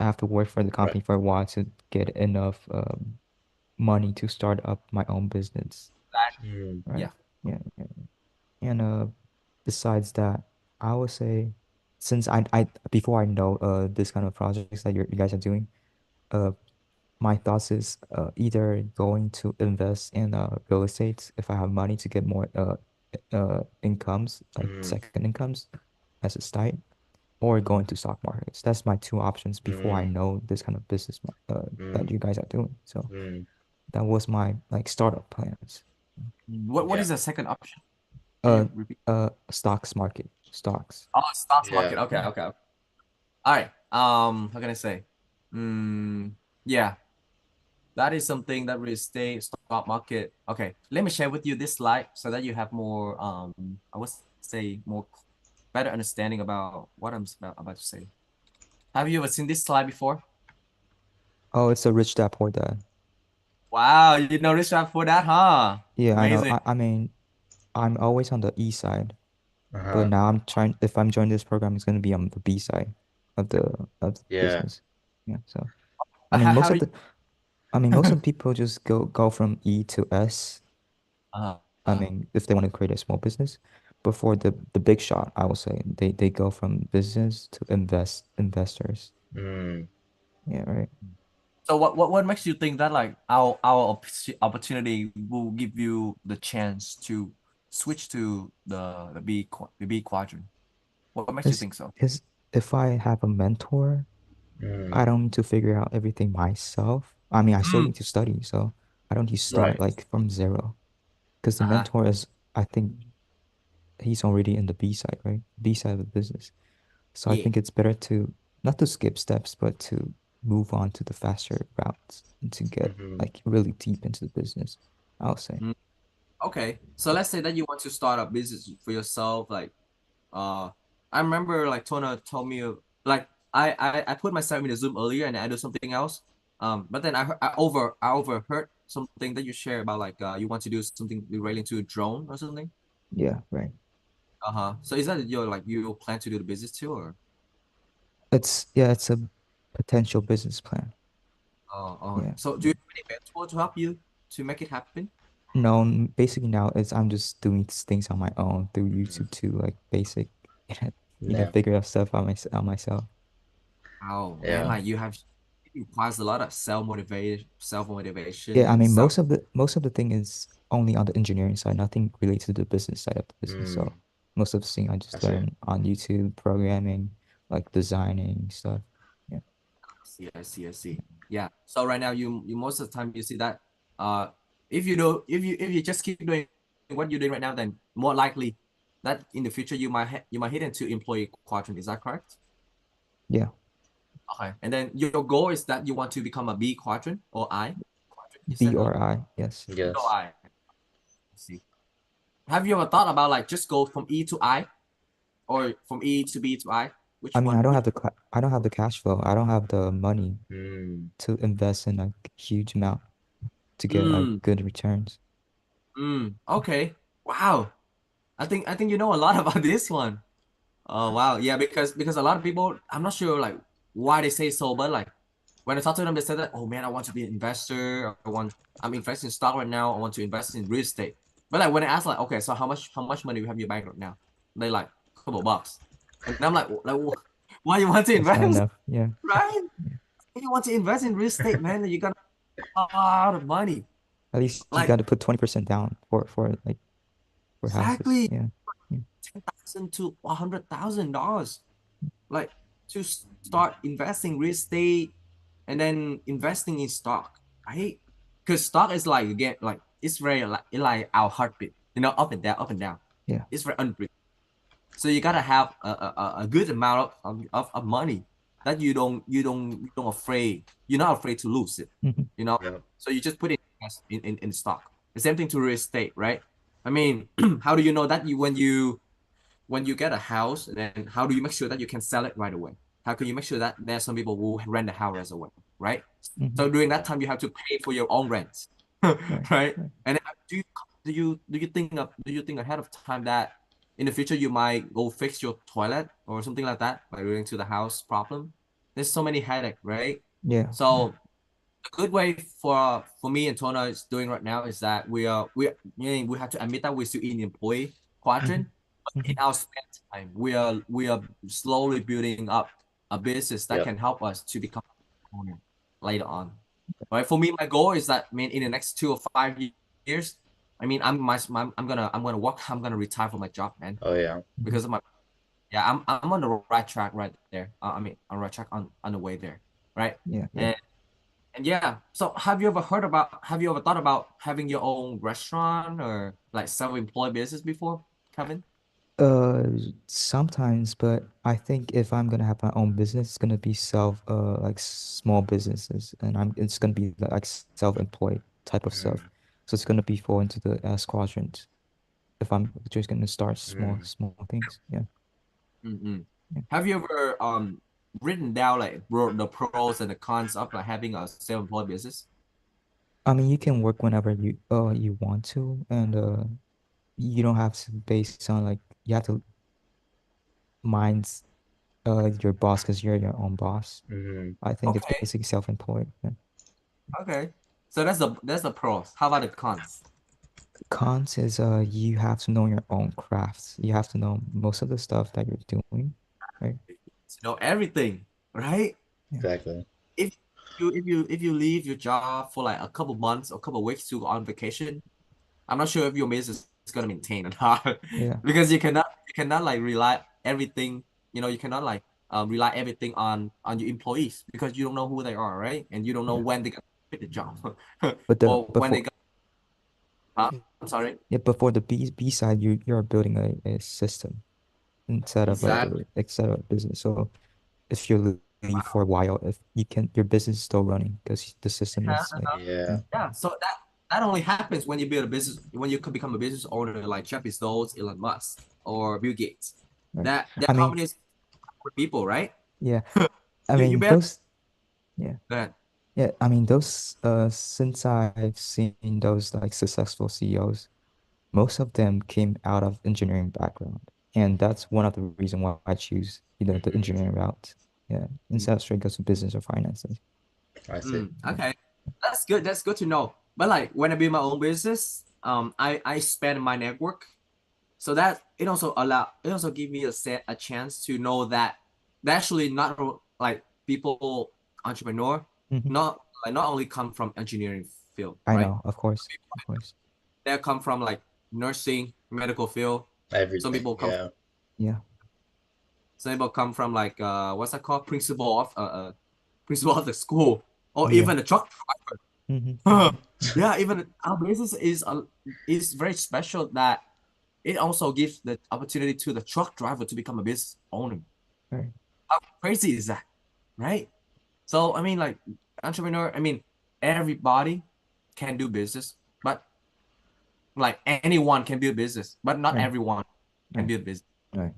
I have to work for the Right. company for a while to get enough money to start up my own business, That, Mm. right? yeah. Yeah, yeah. And besides that, I would say since I before I know this kind of projects that you guys are doing, uh my thoughts is either going to invest in real estate if I have money to get more incomes, like Mm. second incomes as a start, or going to stock markets. That's my two options before I Mm. know this kind of business that Mm. you guys are doing. So Mm. that was my like startup plans. What Yeah. is the second option? Can Uh you repeat? stocks market, stocks. Oh, stocks Yeah. market. Okay, Yeah. okay. All right. How can I say? Yeah. That is something that will stay stock market. Okay, let me share with you this slide so that you have more I would say more better understanding about what I'm about to say. Have you ever seen this slide before? Oh, it's a rich dad poor dad. Wow, you know this one for that, huh? Yeah, I know. Amazing. I mean, I'm always on the E side, but Uh-huh. now I'm trying. If I'm joining this program, it's gonna be on the B side of the Yeah. business. Yeah. So I But mean, how do most of you the people just go from E to S. uh, I uh, mean, if they want to create a small business, but for the big shot, I will say they go from business to investors. Mm. Yeah, right. so what makes you think that like our opportunity will give you the chance to switch to the B quadrant? What makes you Because think so? because if I have a mentor, Mm. I don't need to figure out everything myself. I mean, I still Mm, need to study, so I don't need to start Right. like from zero. Because the uh-huh. mentor is, I think he's already in the B side, right? B side of the business. So I Yeah. think it's better to not to skip steps, but to move on to the faster routes and to get Mm-hmm. like really deep into the business, I'll say. Mm, okay. So let's say that you want to start a business for yourself. Like, uh, I remember like Tona told me like I put myself in the Zoom earlier and I do something else. But then I overheard something that you share about like you want to do something relating to a drone or something. Yeah, right. Uh-huh. So is that your like you plan to do the business too or? It's a potential business plan. Oh. Yeah. So do Yeah. you have any mentor to help you to make it happen? No, basically now is I'm just doing things on my own through Mm-hmm. YouTube too, like basic. Yeah. figure out stuff out myself. Oh man, Yeah. like it requires a lot of self Yeah, I motivation, mean, self. most of the thing is only on the engineering side, nothing related to the business side of the business. So Mm, most of the thing I I just see. learn on YouTube, programming, like designing stuff. Yeah, I see. Yeah. So right now, you most of the time you see that, uh, if you do, if you just keep doing what you're doing right now, then more likely that in the future you might hit into employee quadrant. Is that correct? yeah, Okay. And then your goal is that you want to become a B quadrant or I quadrant. You B said or I, yes. B or Yes. I. See. Have you ever thought about like just go from E to I or from E to B to I? I Which mean, one? Which? I don't have the cash flow. I don't have the money Mm, to invest in a huge amount to get like Mm, good returns. okay. Wow. I think you know a lot about this one. Oh wow, yeah, because a lot of people, I'm not sure like why they say so, but like when I talk to them, they say that, oh man, I want to be an investor. I'm investing in stock right now. I want to invest in real estate. But like when I ask like, okay, so how much money you have in your bank right now? They like a couple bucks, and I'm like, why you want to That's not invest, enough. Yeah, right? yeah. If you want to invest in real estate, man, you got a lot of money. At least you Like got to put 20% down for houses. exactly Yeah, yeah. 10,000 to $100,000. Like to start investing real estate and then investing in stock, right? Because stock is like again, like it's very like our heartbeat, up and down, up and down. Yeah. It's very unpredictable. So you gotta have a good amount of money that you don't afraid. You're not afraid to lose it, Hmm. you know. yep. So you just put it in stock. The same thing to real estate, right? I mean, how do you know that when you get a house, then how do you make sure that you can sell it right away? How can you make sure that there's some people who rent the house right away, right? Hmm. So during that Yeah. time, you have to pay for your own rent, Right. right? Right. And then do you think ahead of time that in the future you might go fix your toilet or something like that by relating to the house problem? There's so many headache, right? Yeah. Yeah. So a good way for me and Tona is doing right now is that we have to admit that we're still in the employee Hmm. quadrant, but in Hmm. our spare time, we are slowly building up a business that Yep. can help us to become an owner later on. Right? For me, my goal is that I mean in the next 2 or 5 years, I mean I'm gonna work, I'm gonna retire from my job, man, Oh yeah. Hmm. because of my yeah, I'm on the right track right there. I mean on the right track on the way there, right? Yeah. Yeah. And yeah, so have you ever thought about having your own restaurant or like self-employed business before, Kevin? Uh, Sometimes, but I think if I'm gonna have my own business, it's gonna be like small businesses, and it's gonna be like self-employed type of stuff. Mm, So it's gonna be fall into the S quadrant if I'm just gonna start mm, small things. Yeah. Mm-hmm. Yeah. Have you ever written down like the pros and the cons of like having a self-employed business? I mean, you can work whenever you want to, and you don't have to base on like you have to mind your boss because you're your own boss. mm, I think it's Okay, basically self-employed. Yeah. okay. So that's the pros. How about the cons? Cons is you have to know your own crafts. You have to know most of the stuff that you're doing, right? To know everything, right? Yeah. If exactly. if you leave your job for like a couple months or a couple weeks to go on vacation, I'm not sure if your business is gonna maintain or not Yeah. because you cannot like rely everything. You cannot like rely everything on your employees because you don't know who they are, right? And you don't know Yeah. when they gonna quit the job But the or when they before got. I'm sorry. yeah, before the B side, you're building a system Exactly. instead of a business. So if you leave for a while, if you can your business is still running because the system is like Yeah. yeah, Yeah. So that only happens when you build a business when you can become a business owner like Jeff Bezos, Elon Musk, or Bill Gates. right. That their I mean, companies for people, right? yeah. I You mean better. those yeah. That Yeah, I mean those since I've seen those like successful CEOs, most of them came out of engineering background. And that's one of the reasons why I choose, the Mm, engineering route. Yeah, instead of straight go to business or finances. I see. Yeah. okay. That's good. That's good to know. But like when I build my own business, I spend my network. So that it also give me a chance to know that they actually not like people entrepreneur Mm-hmm. not only come from engineering field, I right? know, of course, of course. They come from like nursing, medical field. Some Everything. people come Yeah. Yeah, some people come from like what's that called, principal of the school, or yeah. even the truck Mm-hmm. driver. Mm-hmm. Yeah, even our business is very special that it also gives the opportunity to the truck driver to become a business owner. Right, How crazy is that, right? So I mean, like entrepreneur, I mean, everybody can do business, but like anyone can build business, but not right, everyone can right, build business. right,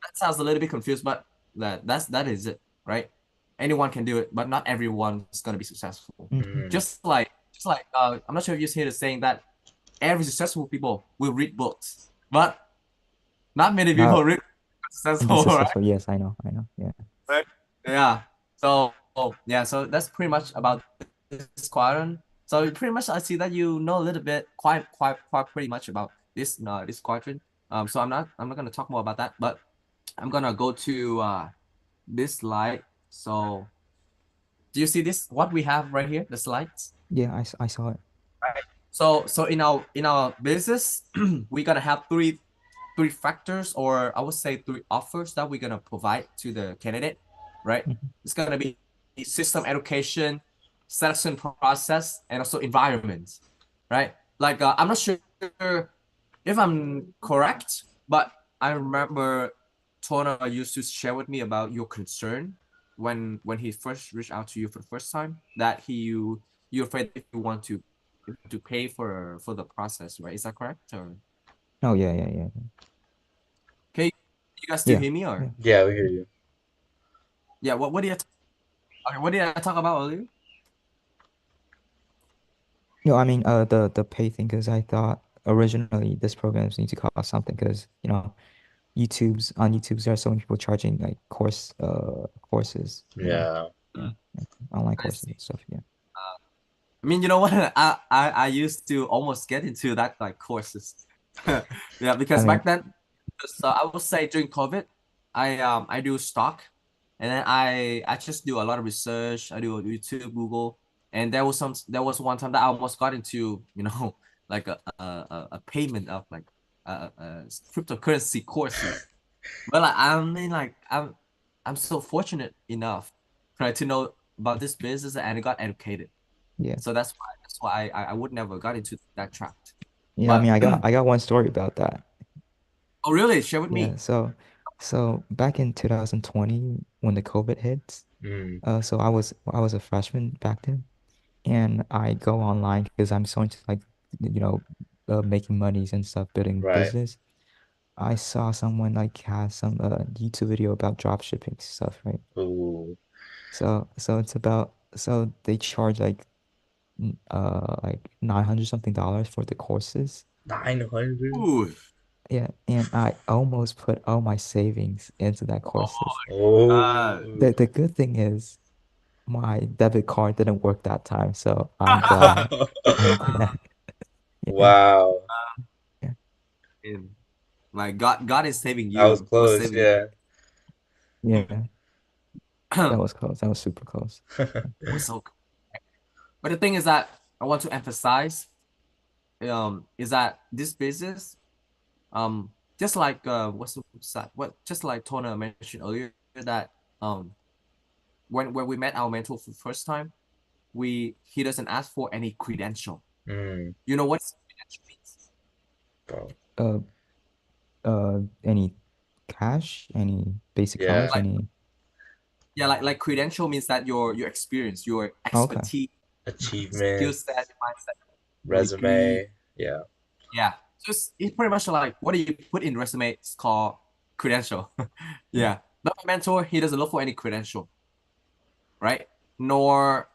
That sounds a little bit confused, but that is it, right? Anyone can do it, but not everyone's gonna be successful. mm-hmm. Mm, Just like I'm not sure if you hear the saying that every successful people will read books, but not many Now, people read and be successful, right? successful. Yes, I know. Yeah, Right? Yeah. So yeah, so that's pretty much about this quadrant. So pretty much I see that you know a little bit, quite pretty much about this quadrant. So I'm not gonna talk more about that, but I'm gonna go to this slide. So do you see this? What we have right here, the slides? yeah. I saw it. Right. So in our business, we're gonna have three factors, or I would say three offers that we're gonna provide to the candidate, right? Mm-hmm. It's gonna be system education, selection process, and also environment, right? Like I'm not sure if I'm correct, but I remember Tona used to share with me about your concern when he first reached out to you for the first time, that you're afraid if you want to pay for the process, right? Is that correct? Or Oh yeah, yeah, yeah, can you guys still yeah, hear me? Or yeah. yeah, we hear you. yeah, what did I talk about earlier? No, I mean, the pay thing, because I thought originally this programs need to cost something, because YouTube's there are so many people charging like courses, Yeah. yeah, yeah, online I courses see. and stuff. Yeah. I mean, you know what? I used to almost get into that like courses. Yeah, I because mean, back then, so I would say during COVID, I do stock, and then I just do a lot of research. I do YouTube, Google, and there was one time that I almost got into like a payment of like cryptocurrency courses. But like I mean, like I'm so fortunate enough, right, to know about this business and I got educated. yeah, So that's why I would never got into that trap. yeah. I But mean, I got one story about that. oh really? Share with Yeah. me. So back in 2020 when the COVID hits, Mm, so I was a freshman back then, and I go online because I'm so into like you know making monies and stuff, building right. business. I saw someone like has some YouTube video about drop shipping stuff, right? Ooh, So it's about, so they charge like 900 something dollars for the courses. 900? Ooh. Yeah, and I almost put all my savings into that Oh courses. my Oh. The good thing is my debit card didn't work that time, so I'm glad. I'm glad. Yeah, Wow. yeah, God. Like God is saving That was you. Was close, saving you. yeah. yeah. That It was close. That was super close. was so. But the thing is that I want to emphasize is that this business just like what just like Tona mentioned earlier, that um when we met our mentor for the first time, he doesn't ask for any credential. Mm, You know what credential means? bro. Uh, any cash, any basic Yeah. knowledge, Like any. yeah, like credential means that your experience, your Okay, expertise, skill set, Achievements, mindset, your degree. resume. Yeah. Yeah, just it's pretty much like what do you put in resume? It's called credential. yeah, Yeah, but my mentor, he doesn't look for any credential, right? Nor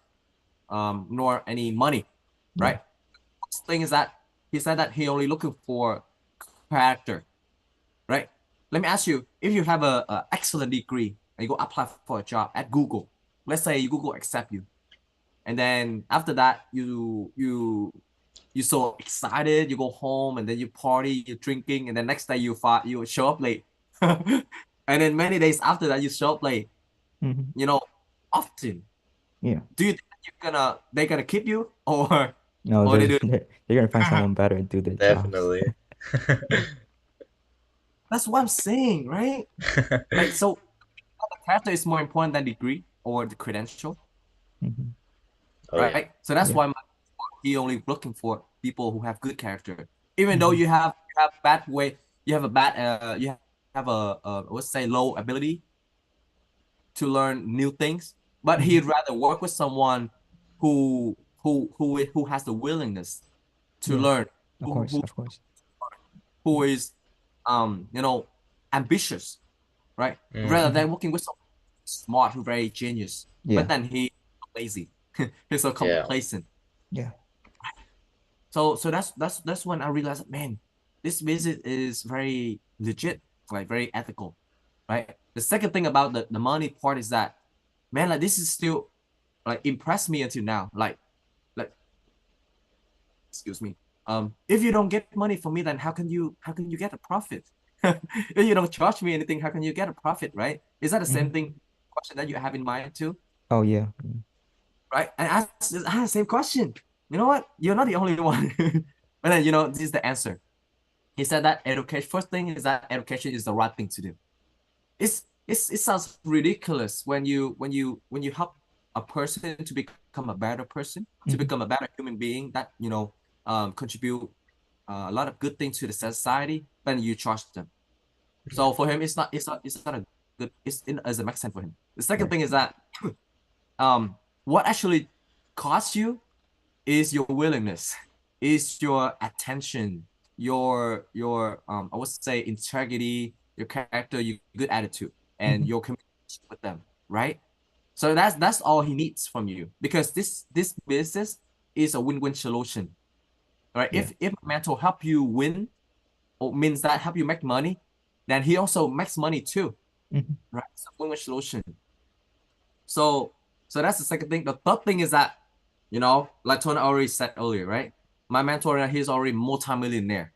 any money, yeah, right? Thing is that he said that he only looking for character, right? Let me ask you, if you have a excellent degree and you go apply for a job at Google, let's say Google accept you, and then after that you're so excited, you go home and then you party, you're drinking, and then next day you show up late. And then many days after that you show up late, Mm-hmm. often. Yeah. Do you think they're gonna keep you, or No, or they do? they're gonna find someone better to do their jobs. Definitely. That's what I'm saying, right? Like, so the character is more important than degree or the credential, Mm-hmm. Oh yeah. right? So that's Yeah. why he only looking for people who have good character. Even though Mm-hmm. you have bad way, you have a bad you have let's say low ability to learn new things, but Mm-hmm. he'd rather work with someone who has the willingness to Yeah. learn, Of who course. who Of course. who is ambitious, right? Rather Hmm. Mm-hmm. than working with someone smart who very genius, but Yeah. then he lazy, he's so Yeah. complacent. Yeah. So that's when I realized, man, this visit is very legit, like very ethical, right? The second thing about the money part is that, man, like this is still like impressed me until now. Like excuse me. If you don't get money from me, then how can you get a profit? If you don't charge me anything, how can you get a profit, right? Is that the same Mm-hmm. thing question that you have in mind too? Oh yeah. Right? And I had the same question. You know what? You're not the only one. But then this is the answer. He said that education. First thing is that education is the right thing to do. It sounds ridiculous when you help a person to become a better person, to Mm-hmm. become a better human being that contribute a lot of good things to the society. Then you charge them. Yeah. So for him, it's not a good. It doesn't make sense for him. The second Right. thing is that what actually costs you is your willingness, is your attention, your I would say integrity, your character, your good attitude, Mm-hmm. and your communication with them, right? So that's all he needs from you, because this business is a win-win solution, right? Yeah. If mentor help you win, or means that help you make money, then he also makes money too, Mm-hmm. right? It's a win-win solution. So so that's the second thing. The third thing is that, like Tona already said earlier, right? My mentor, he's already multi-millionaire.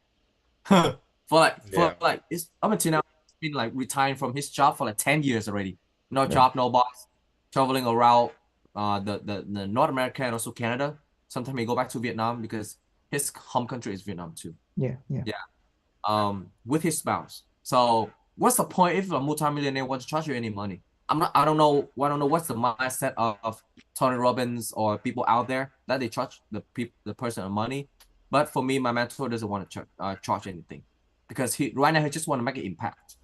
for Yeah. it's up until now, he's been like retiring from his job for like 10 years already. No Right. job, no boss, traveling around the North America and also Canada. Sometimes he go back to Vietnam because his home country is Vietnam too. Yeah. Yeah. Yeah. With his spouse. So what's the point if a multimillionaire wants to charge you any money? I don't know what's the mindset of Tony Robbins or people out there that they charge the person a money. But for me, my mentor doesn't want to charge anything, because he right now he just want to make an impact.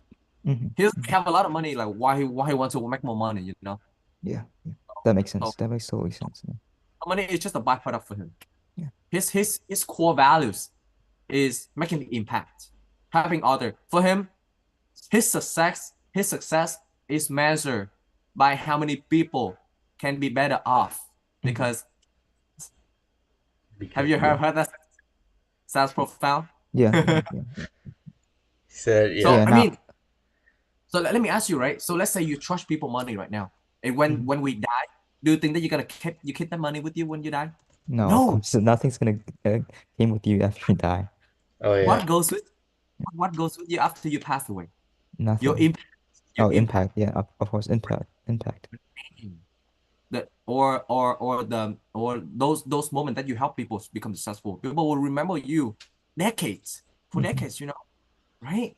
Mm-hmm. He doesn't Mm-hmm. have a lot of money. Like, why he wants to make more money? Yeah. Yeah. That makes So sense. That makes totally sense. Yeah. money is just a byproduct for him. Yeah. His core values is making the impact, helping other. For him, his success is measured by how many people can be better off. Mm-hmm. Because have Because you Yeah. heard that? Sounds profound. Yeah. Yeah. Yeah. he said, So yeah. Yeah. I Now. mean, so let me ask you, right? So let's say you trust people money right now, and when Mm-hmm. when we die, do you think that you're gonna keep that money with you when you die? No, of No. course, nothing's gonna came with you after you die. Oh yeah. What goes with what goes with you after you pass away? Your Nothing. impact. Your Oh, impact. impact. Yeah, of course, impact. Impact. The or those moments that you help people become successful, people will remember you decades for Mm-hmm. decades, right?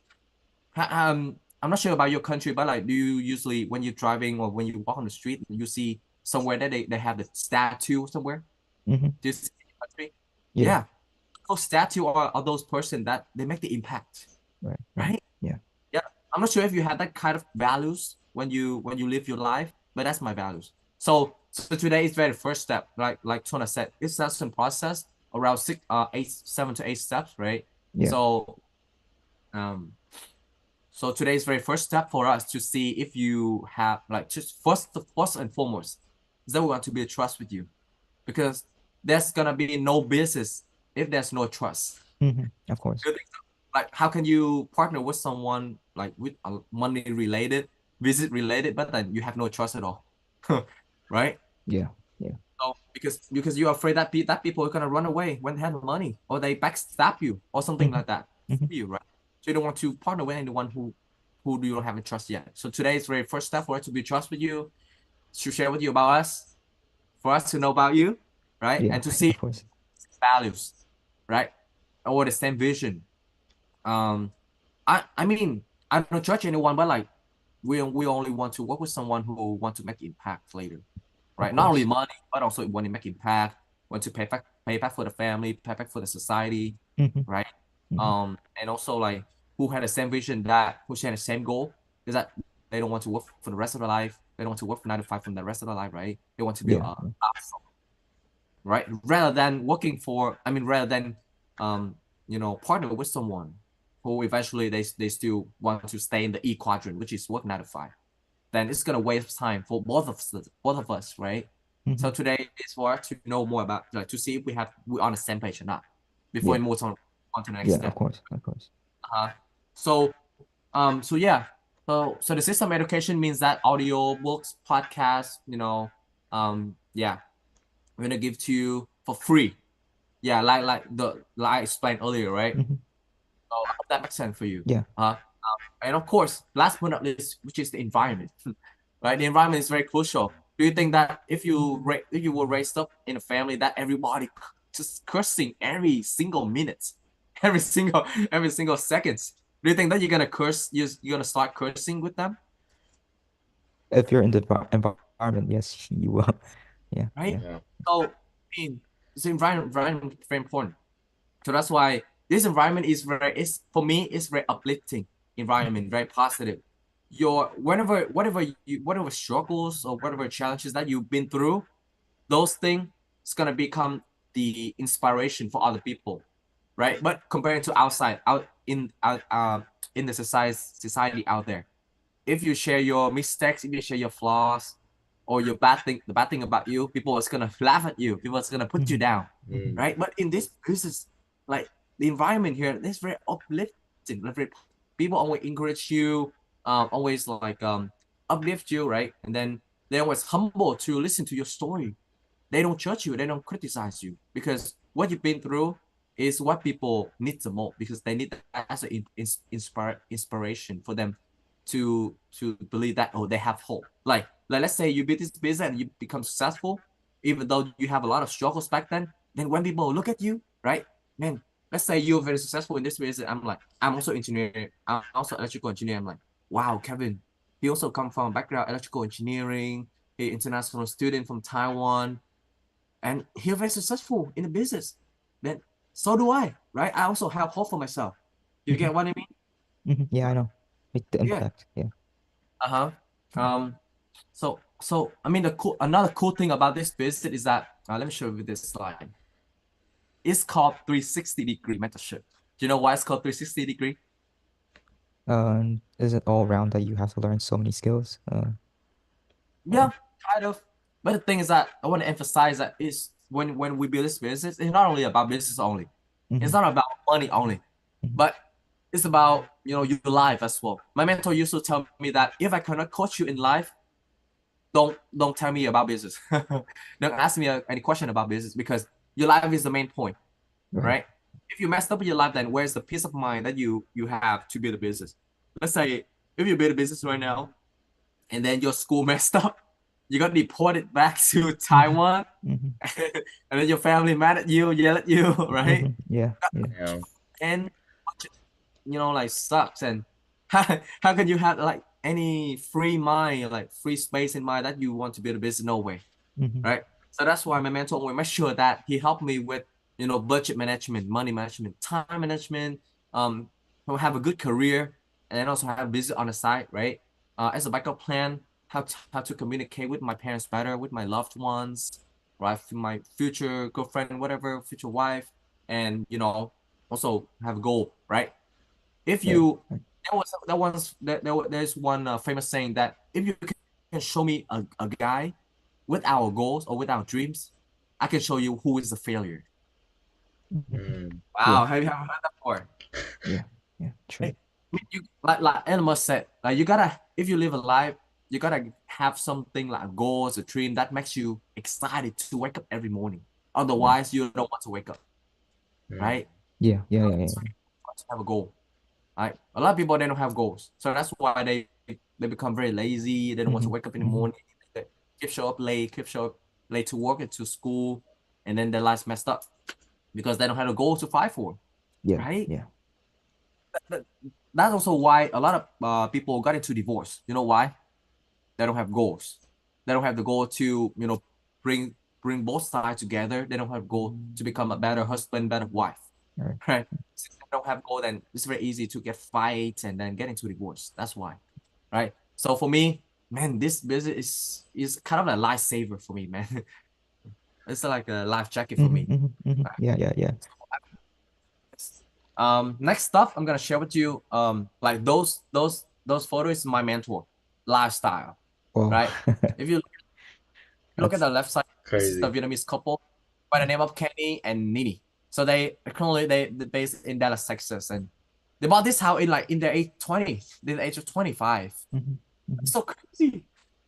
I'm not sure about your country, but like, do you usually, when you're driving or when you walk on the street, you see somewhere that they have the statue somewhere? Mm-hmm. Do you see in the country? Yeah. Yeah, those statue are those person that they make the impact, Right. Right. right? Yeah. Yeah, I'm not sure if you have that kind of values when you live your life, but that's my values. So today is very first step, like Tona said, it's a some process around 7 to 8 steps, right? Yeah. Um, so today is very first step for us to see if you have, like, just first and foremost is that we want to build trust with you, because there's gonna be no business if there's no trust. Mm-hmm. Of course. Like, how can you partner with someone like with a money related, visit related, but then you have no trust at all, right? Yeah. Yeah. So because you're afraid that that people are gonna run away when they have money, or they backstab you, or something Mm-hmm. like that. Mm-hmm. You right. So you don't want to partner with anyone who you don't have a trust yet. So today is very first step for us to be trust with you, to share with you about us, for us to know about you, right, Yeah, and to see of course. values, right, or the same vision. Um, I mean, I don't judge anyone, but like we only want to work with someone who want to make impact later, Of right? Not only course. money, but also want to make impact, want to pay back for the family, pay back for the society, Mm-hmm. right? Mm-hmm. And also like who had the same vision, that who share the same goal, is that they don't want to work for the rest of their life. They don't want to work for 9 to 5 from the rest of their life, right? They want to build Yeah. a right? Rather than working for, I mean, rather than, um, partner with someone who eventually they still want to stay in the E quadrant, which is work 9 to 5. Then it's gonna waste time for both of us, right? Mm-hmm. So today is for us to know more about, like, to see if we're on the same page or not before Yeah. we move on to the next Yeah. Of step. course. Of course. Uh-huh. So so yeah. So the system education means that audio books, podcasts, yeah, we're gonna give to you for free. Yeah, like I explained earlier, right? Mm-hmm. So I hope that makes sense for you. Yeah. And of course, last but not least, which is the environment, right? The environment is very crucial. Do you think that if you were raised up in a family that everybody just cursing every single minute, every single every single seconds, do you think that you're gonna curse? You're gonna start cursing with them, If you're in the environment, yes, you will. Yeah. Yeah. right? Yeah. So I mean, the environment is very important. So that's why this environment is for me, it's very uplifting environment, very positive. Your whatever struggles or whatever challenges that you've been through, those things is gonna become the inspiration for other people, right? But comparing to outside, in the society out there, if you share your mistakes, if you share your flaws, or your bad thing, the bad thing about you, people is gonna laugh at you. People is gonna put you Mm-hmm. down, Mm-hmm. Mm. right? But in this business, like the environment here, this very uplifting. Like very, people always encourage you, always like uplift you, right? And then they're always humble to listen to your story. They don't judge you, they don't criticize you, because what you've been through is what people need the most, because they need that as an inspiration for them to believe that, oh, they have hope. Like let's say you build this business and you become successful, even though you have a lot of struggles back then when people look at you, right, man, let's say you're very successful in this business. I'm also engineer, I'm also electrical engineer. I'm like, wow, Kevin, he also come from background electrical engineering, he international student from Taiwan, and he's very successful in the business. Then so do I, right? I also have hope for myself. You Mm-hmm. get what I mean? Mm-hmm. Yeah, I know. Like the Yeah. impact. Yeah. Uh-huh. Um, so I mean, another cool thing about this visit is that, let me show you this slide. It's called 360-degree mentorship. Do you know why it's called 360-degree? Is it all around that you have to learn so many skills? Yeah, Or kind of. But the thing is that I want to emphasize that is when we build this business, it's not only about business only. mm-hmm. It's not about money only, Mm-hmm. but it's about your life as well. My mentor used to tell me that if I cannot coach you in life, don't tell me about business. Don't ask me any question about business, because your life is the main point, Right. right? If you messed up in your life, then where's the peace of mind that you have to build a business? Let's say if you build a business right now and then your school messed up, you got deported back to Mm-hmm. Taiwan, Mm-hmm. and then your family mad at you, yell at you, right? Mm-hmm. Yeah. Yeah. Yeah. And like sucks. And how can you have like any free mind, like free space in mind, that you want to build a business? No way, Mm-hmm. right? So that's why my mentor will make sure that he helped me with budget management, money management, time management, um have a good career, and then also have business on the side, right? As a backup plan, how to communicate with my parents better, with my loved ones, right? With my future girlfriend, whatever, future wife, and also have a goal, right? If Right. you Right. there's one famous saying that if you can show me a guy with our goals or with our dreams, I can show you who is the failure. Mm-hmm. Mm. Yeah. Wow, have you ever heard that before? Yeah. Yeah. Hey, True. I mean, like Elon Musk said, like you gotta, if you live a life, you gotta have something like goals, a dream that makes you excited to wake up every morning. Right. Otherwise, you don't want to wake up, Mm. right? Yeah. Yeah. So Yeah. Yeah. it's really important to have a goal, right? A lot of people they don't have goals, so that's why they become very lazy. They don't want to Mm-hmm. wake up in the Mm-hmm. morning. They keep show up late, keep show up late to work and to school, and then their lives messed up because they don't have a goal to fight for, Yeah. right? Yeah. That, that's also why a lot of people got into divorce. You know why? They don't have goals. They don't have the goal to bring bring both sides together. They don't have goal to become a better husband, better wife, Right. right? Since they don't have goal, then it's very easy to get fights and then get into divorce. That's why, right? So for me, man, this business is kind of a lifesaver for me, man. It's like a life jacket for Mm-hmm. me. Mm-hmm. Mm-hmm. Yeah. Yeah. Yeah. Next stuff I'm gonna share with you. Like those photos is my mentor lifestyle, Wow. right? If you look at That's the left side, this is the Crazy. Vietnamese couple by the name of Kenny and Nini. So they currently they based in Dallas, Texas, and they bought this house in like in their age 20, the age of 25. mm-hmm. Mm-hmm. That's so crazy.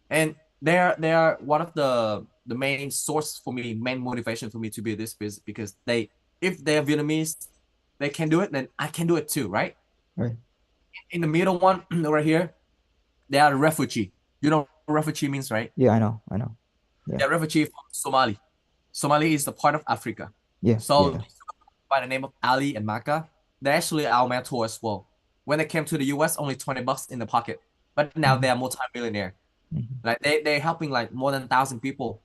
And they are one of the main source for me, main motivation for me to be this business because they if they're Vietnamese, they can do it, then I can do it too, right? Right. In the middle one right here, they are refugee. You know what refugee means, right? Yeah. I know. I know. Yeah. They're refugee from Somali. Somali is the part of Africa. Yeah. So Yeah. by the name of Ali and Maka, they're actually our mentor as well. When they came to the US, only $20 in the pocket, but now Mm-hmm. they are multi-millionaire. Mm-hmm. Like they're helping like more than 1,000 people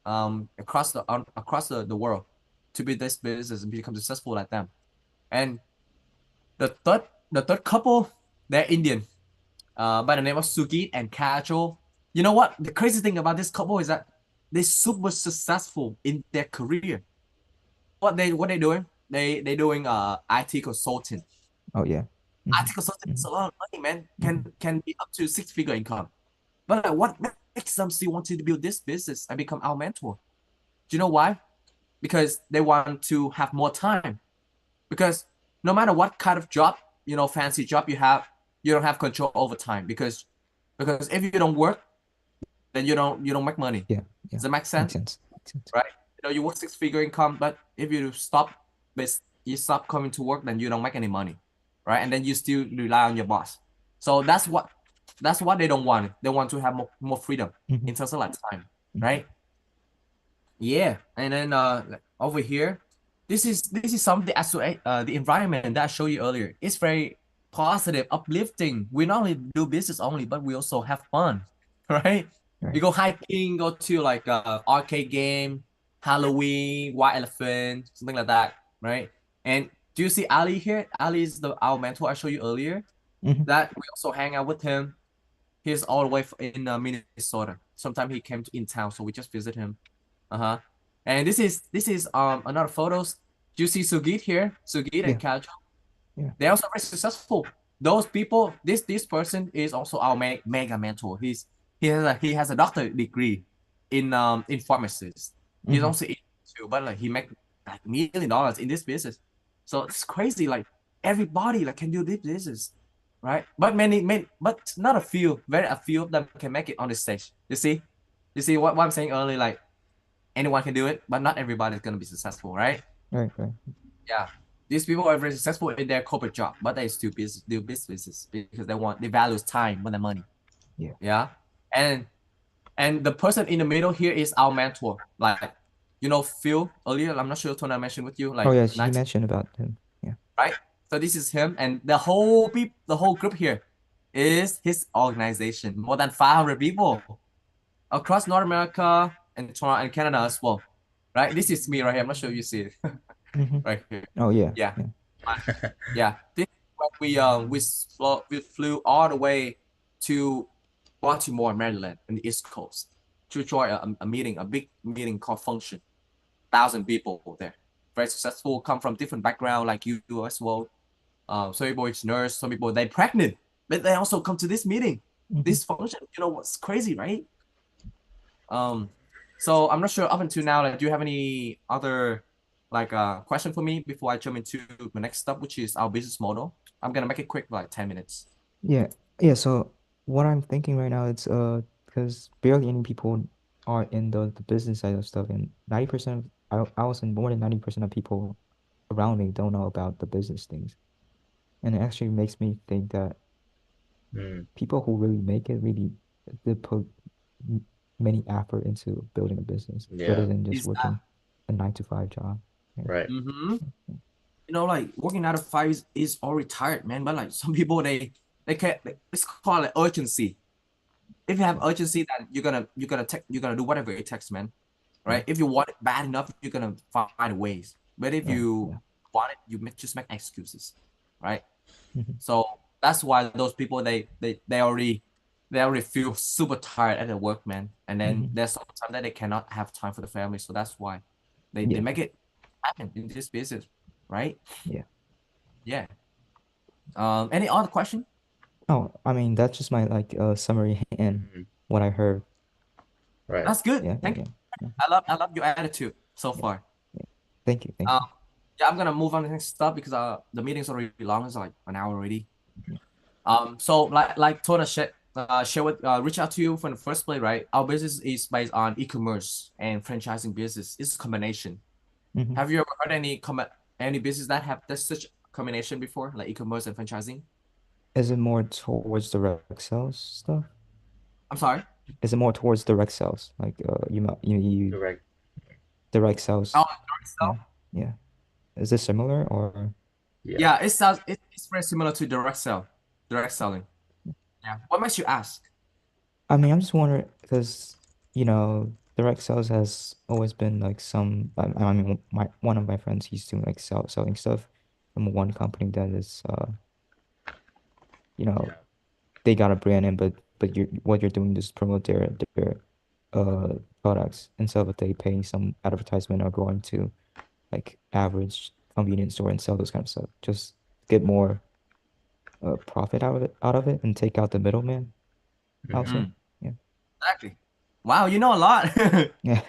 across the world to be this business and become successful like them. And the third couple, they're Indian, by the name of Sugit and Kajol. You know what? The crazy thing about this couple is that they're super successful in their career. What they doing? They doing IT consulting. Oh yeah. Mm-hmm. IT consulting is Mm-hmm. a lot of money, man. Mm-hmm. Can be up to six-figure income. But like, what makes them still want to build this business and become our mentor? Do you know why? Because they want to have more time. Because no matter what kind of job, fancy job you don't have control over time because if you don't work, then you don't make money. Yeah. Yeah. Does that make Makes sense? sense. Makes sense. Right? You work six-figure income, but if you stop coming to work, then you don't make any money, right? And then you still rely on your boss. So that's what they don't want. They want to have more freedom Mm-hmm. in terms of like time, Mm-hmm. right? Yeah, and then over here, this is something as to the environment that I showed you earlier. It's very positive, uplifting. We not only do business only, but we also have fun, right? We Right. go hiking, go to like arcade game, Halloween, white elephant, something like that, right? And do you see Ali here? Ali is our mentor I showed you earlier. Mm-hmm. That we also hang out with him. He's all the way in Minnesota. Sometimes he came in town, so we just visit him. Uh-huh. And this is another photos. Do you see Sugit here? Sugit and Yeah. Kajal. Yeah. They're also very successful. Those people, this person is also our mega mentor. He has a doctorate degree in pharmacist. He's Mm-hmm. also in too, but like he make like $1 million in this business. So it's crazy. Like everybody like can do this business, right? But but not a few. Very a few of them can make it on the stage. You see what I'm saying earlier? Like anyone can do it, but not everybody is gonna be successful, right? Right. Right. Yeah. These people are very successful in their corporate job, but they still do businesses because they value time more than money. Yeah. Yeah. And the person in the middle here is our mentor. Like, Phil earlier, I'm not sure Tona mentioned with you, Oh like yes, he 19, mentioned about him. Yeah. right? So this is him, and the whole group here is his organization. More than 500 people across North America and Toronto and Canada as well. Right? This is me right here. I'm not sure you see it Mm-hmm. right here. Oh yeah. Yeah. Yeah. Yeah. This is when we flew all the way to Baltimore, Maryland, in the East Coast to join a meeting, a big meeting called Function. 1,000 people there. Very successful, come from different background like you do as well. Some people is nurse, some people they pregnant, but they also come to this meeting, Mm-hmm. this function. What's crazy, right? Um, so I'm not sure up until now, like, do you have any other like question for me before I jump into the next step, which is our business model? I'm gonna make it quick, like 10 minutes. Yeah. Yeah. So what I'm thinking right now, it's because barely any people are in the business side of stuff, and 90% of I was in more than 90% of people around me don't know about the business things, and it actually makes me think that Mm, people who really make it really they put m- many effort into building a business rather yeah, than just Is working a 9 to 5 job. Yeah. right. mm-hmm. You know, like working 9 to 5 is already tired, man. But like some people, they can't. It's called like urgency. If you have Yeah. urgency, then you're gonna do whatever it takes, man. Yeah. Right? If you want it bad enough, you're gonna find ways. But if Right. you Yeah. want it, just make excuses, right? Mhm. So that's why those people they already feel super tired at the work, man. And then Mhm. there's sometimes that they cannot have time for the family. So that's why they Yeah. make it happen in this business, right? Yeah. Yeah. Any other question? Oh, I mean that's just my like summary and Mm, what I heard. right. That's good. Yeah. Yeah. Thank you. Yeah. Yeah. I love your attitude so Yeah. far. Yeah. Thank you. Thank Um, you. yeah, I'm gonna move on to the next stuff because the meeting's already long. It's like an hour already. Yeah. So like Tona share with reach out to you from the first place, right? Our business is based on e-commerce and franchising business. It's a combination. Mhm. Have you ever heard any business that have this such combination before, like e-commerce and franchising? Is it more towards direct sales stuff? I'm sorry. Is it more towards direct sales? Like you Correct. direct Oh, sales? direct Yeah. sell? Yeah. Is this similar or? Yeah. Yeah, it's very similar to direct selling. Yeah. What makes you ask? I mean, I'm just wondering because direct sales has always been like some. I mean, my one of my friends, he's doing like selling stuff from one company that is you know, Yeah. they got a brand in, but you're doing is promote their products instead of they paying some advertisement or going to like average convenience store and sell those kind of stuff. Just get more profit out of it and take out the middleman, I'll Mm. say. Mm, Yeah. exactly. Wow, you know a lot. Yeah.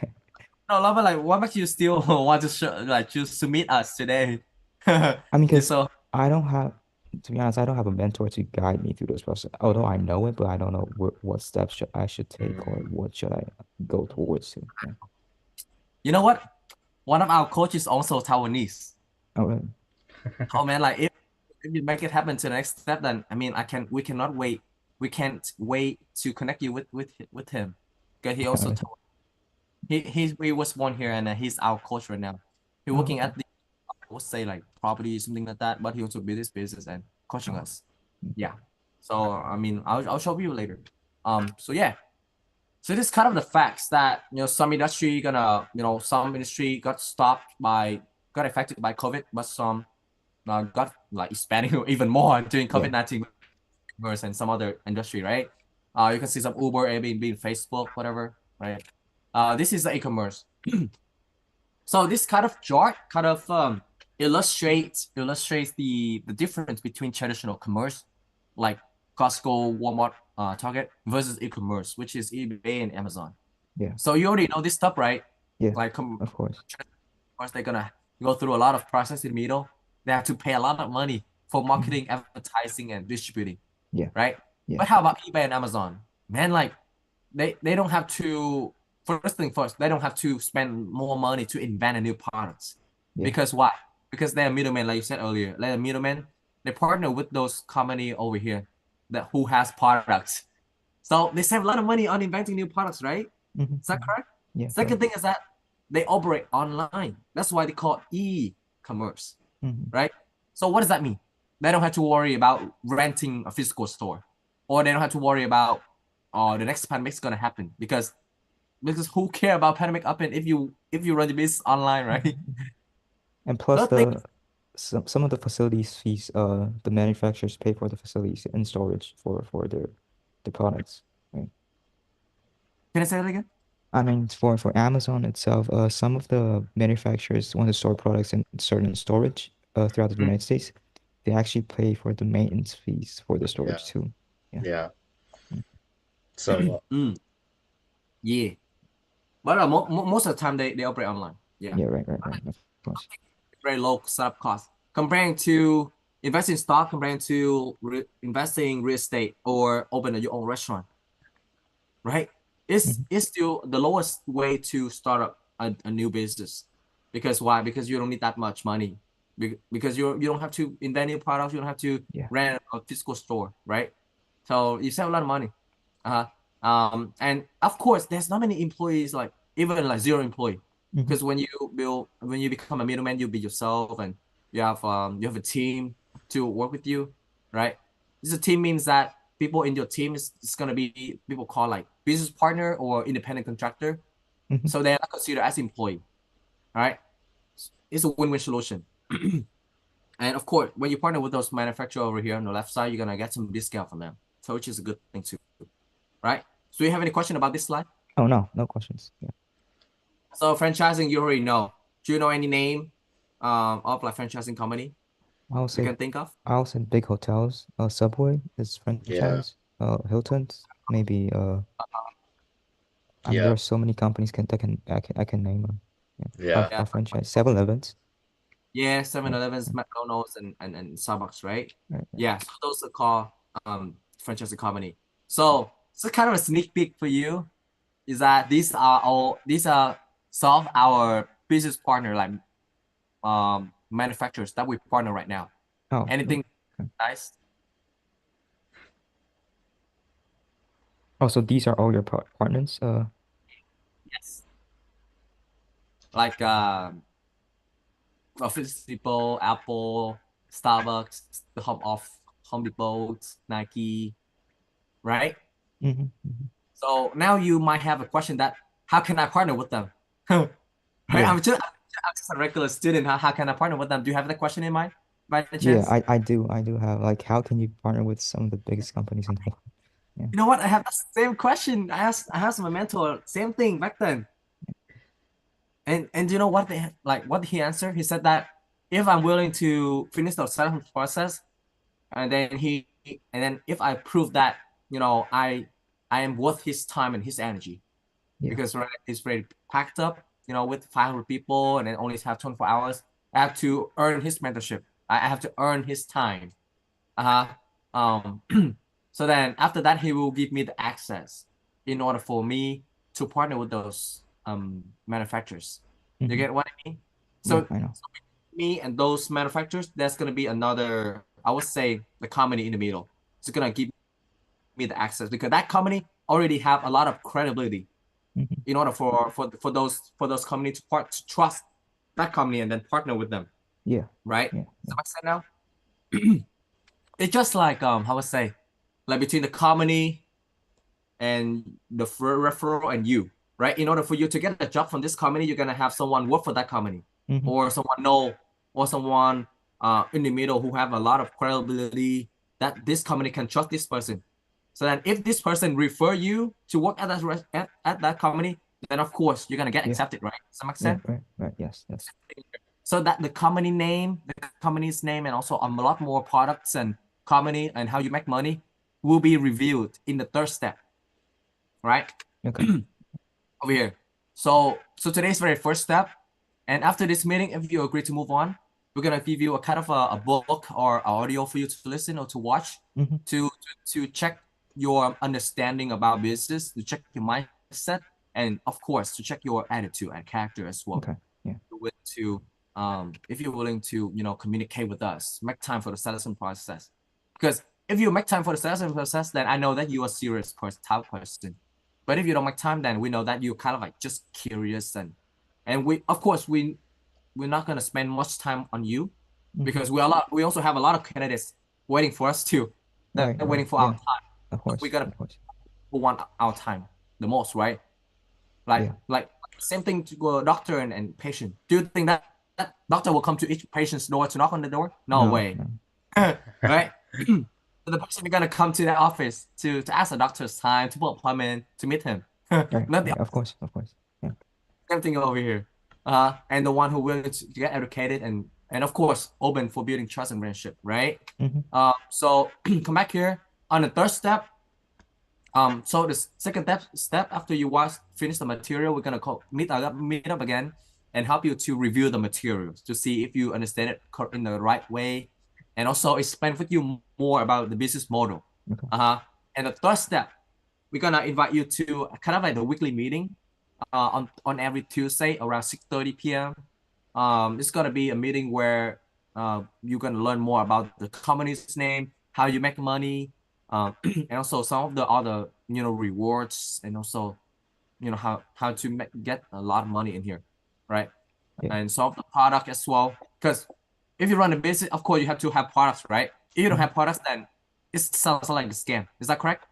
No, but like, what makes you still want to choose to meet us today? I mean, You because so I don't have, to be honest, I don't have a mentor to guide me through this process. Although I know it, but I don't know what steps I should take or Mm. what should I go towards to. Yeah. you know what? One of our coaches also Taiwanese. Oh, really? Oh man, like if you make it happen to the next step, then I mean, we cannot wait. We can't wait to connect you with him, because he also Really? told he was born here and he's our coach right now. He's Oh, working okay. at the I would say like property something like that, but he also built his business and coaching Oh, us. okay. Yeah. So I mean, I'll show you later. So yeah. So this is kind of the facts that some industry got affected by COVID, but some got like expanding even more during Yeah. COVID-19 and some other industry, right? You can see some Uber, Airbnb, Facebook, whatever, right? This is the e-commerce. So this kind of chart kind of illustrates the difference between traditional commerce, like Costco, Walmart, Target, versus e-commerce, which is eBay and Amazon. Yeah. So you already know this stuff, right? Yeah. Like Of course. course, they're gonna go through a lot of process in the middle. They have to pay a lot of money for Mhm. marketing, advertising, and distributing, Yeah. right? Yeah. But how about eBay and Amazon? Man, like they don't have to first thing first, they don't have to spend more money to invent a new products. Yeah. Because why? Because they're middlemen, like you said earlier. They're middlemen, they partner with those company over here that who has products. So they save a lot of money on inventing new products, right? Mhm. Is that Mhm. correct? Yeah. Second Correct. thing is that they operate online. That's why they call e-commerce, Mhm. right? So what does that mean? They don't have to worry about renting a physical store, or they don't have to worry about the next pandemic is gonna happen because who care about pandemic happen if you run the business online, Mhm. right? Mhm. And plus Third thing, some of the facilities fees the manufacturers pay for the facilities and storage for the products, right? can I say that again? I mean for Amazon itself, some of the manufacturers want to store products in certain storage throughout the Mm, United States. They actually pay for the maintenance fees for the Yeah. storage too. Yeah. Yeah. Mm. So, mm, yeah, but most of the time they operate online. Yeah, Yeah, right, right, right. Of course. very low setup cost comparing to invest in stock compared to investing in real estate or open your own restaurant, right? It's still the lowest way to start up a new business. Because why? Because you don't need that much money. Because you don't have to invent new products, you don't have to Yeah. rent a physical store, right? So you save a lot of money. And of course, there's not many employees, like even like zero employee. Because when you become a middleman, you be yourself, and you have a team to work with you, right? This a team means that people in your team is gonna be people called like business partner or independent contractor. So they're not considered as employee, right? It's a win-win solution. And of course, when you partner with those manufacturer over here on the left side, you're gonna get some discount from them. So which is a good thing too, right? So you have any question about this slide? Oh, no, no questions. Yeah. So franchising, you already know. Do you know any name of like franchising company I'll you say can think of? I'll say big hotels. Subway is Yeah. franchise. Hilton's maybe. I mean, there Yeah. are so many companies I can name them. Yeah. Yeah. Yeah, Our franchise. 7-Elevens. yeah, Right. 7-Elevens, McDonald's, and Starbucks, right? Right. Yeah, so those are called franchising company. So kind of a sneak peek for you is that these are some of our business partner, like manufacturers that we partner right now. Oh. Anything Okay. nice? Oh, so these are all your partners. Yes. Like Office Depot, Apple, Starbucks, the Home Depot, Nike, right? Mm-hmm. So now you might have a question that how can I partner with them? Right? Yeah. I'm just a regular student. How can I partner with them? Do you have that question in mind by any Yeah. chance? I do have, like, how can you partner with some of the biggest companies in the world? Yeah. You know what? I have the same question. I asked my mentor, same thing back then. And you know what what he answered? He said that if I'm willing to finish the selection process, and then if I prove that, I am worth his time and his energy, Yeah. because right, he's very packed up, with 500 people and then only have 24 hours. I have to earn his mentorship. I have to earn his time. Uh-huh. Um, so then after that, he will give me the access in order for me to partner with those manufacturers. You Mm-hmm. get what I mean? Yeah. So I know. me and those manufacturers, that's gonna be another, I would say, the company in the middle. It's gonna give me the access because that company already have a lot of credibility Mm-hmm. in order for those company to trust that company and then partner with them, Yeah. right? Yeah. So I said now, it's just like how would say, like between the company and the referral and you, right? In order for you to get a job from this company, you're gonna have someone work for that company, Mm-hmm. or someone in the middle who have a lot of credibility that this company can trust this person. So then, if this person refer you to work at that company, then of course you're gonna get Yeah. accepted, right? Does that make Yeah. sense? Right. Right. Yes. Yes. So that the company's name, and also a lot more products and company and how you make money will be reviewed in the third step, right? Okay. Over here. So today's very first step, and after this meeting, if you agree to move on, we're gonna give you a kind of a book or audio for you to listen or to watch Mm-hmm. to check your understanding about business, to check your mindset, and of course to check your attitude and character as well. Okay. Yeah. If you're willing to communicate with us, make time for the selection process. Because if you make time for the selection process, then I know that you are a serious type of person. But if you don't make time, then we know that you're kind of like just curious, and we of course we're not gonna spend much time on you, Mm-hmm. because we also have a lot of candidates waiting for us too. They're Right. Right. waiting for our Yeah. time. Of course. We're gonna Of course. who want our time the most, right? Like Yeah. like same thing to a doctor and patient. Do you think that doctor will come to each patient's door to knock on the door? No No. way. No. Right? So the patient is gonna come to the office to ask the doctor's time, to book appointment, to meet him. Right. Not the Right. Of course. Of course. Yeah. same thing over here. And the one who willing to get educated and of course open for building trust and friendship, right? Mm-hmm. So come back here on the third step. So the second step after you finish the material, we're gonna meet up again and help you to review the materials to see if you understand it in the right way and also explain with you more about the business model. Okay. And the third step, we're gonna invite you to kind of like the weekly meeting on every Tuesday around 6:30 p.m. It's gonna be a meeting where you're gonna learn more about the company's name, how you make money, and also some of the other rewards, and also how to get a lot of money in here, right? Yeah. And some of the product as well. Because if you run a business, of course you have to have products, right? If you don't have products, then it sounds like a scam. Is that correct?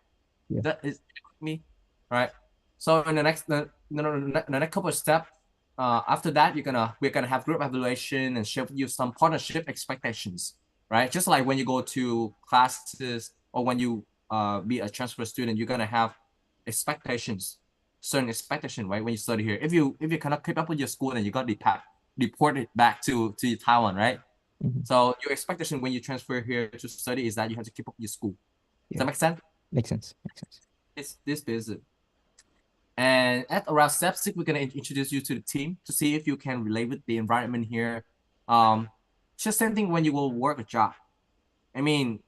Yeah. That is me, right? So in the next couple of steps, after that, we're gonna have group evaluation and share with you some partnership expectations, right? Just like when you go to classes or when you be a transfer student, you're gonna have expectations, certain expectation, right? When you study here, if you cannot keep up with your school, then you got deported back to Taiwan, right? So your expectation when you transfer here to study is that you have to keep up with your school. Does Yeah. that make sense? Makes sense. Makes sense. This business. And at around step 6, we're gonna introduce you to the team to see if you can relate with the environment here. Just same thing when you will work a job. I mean,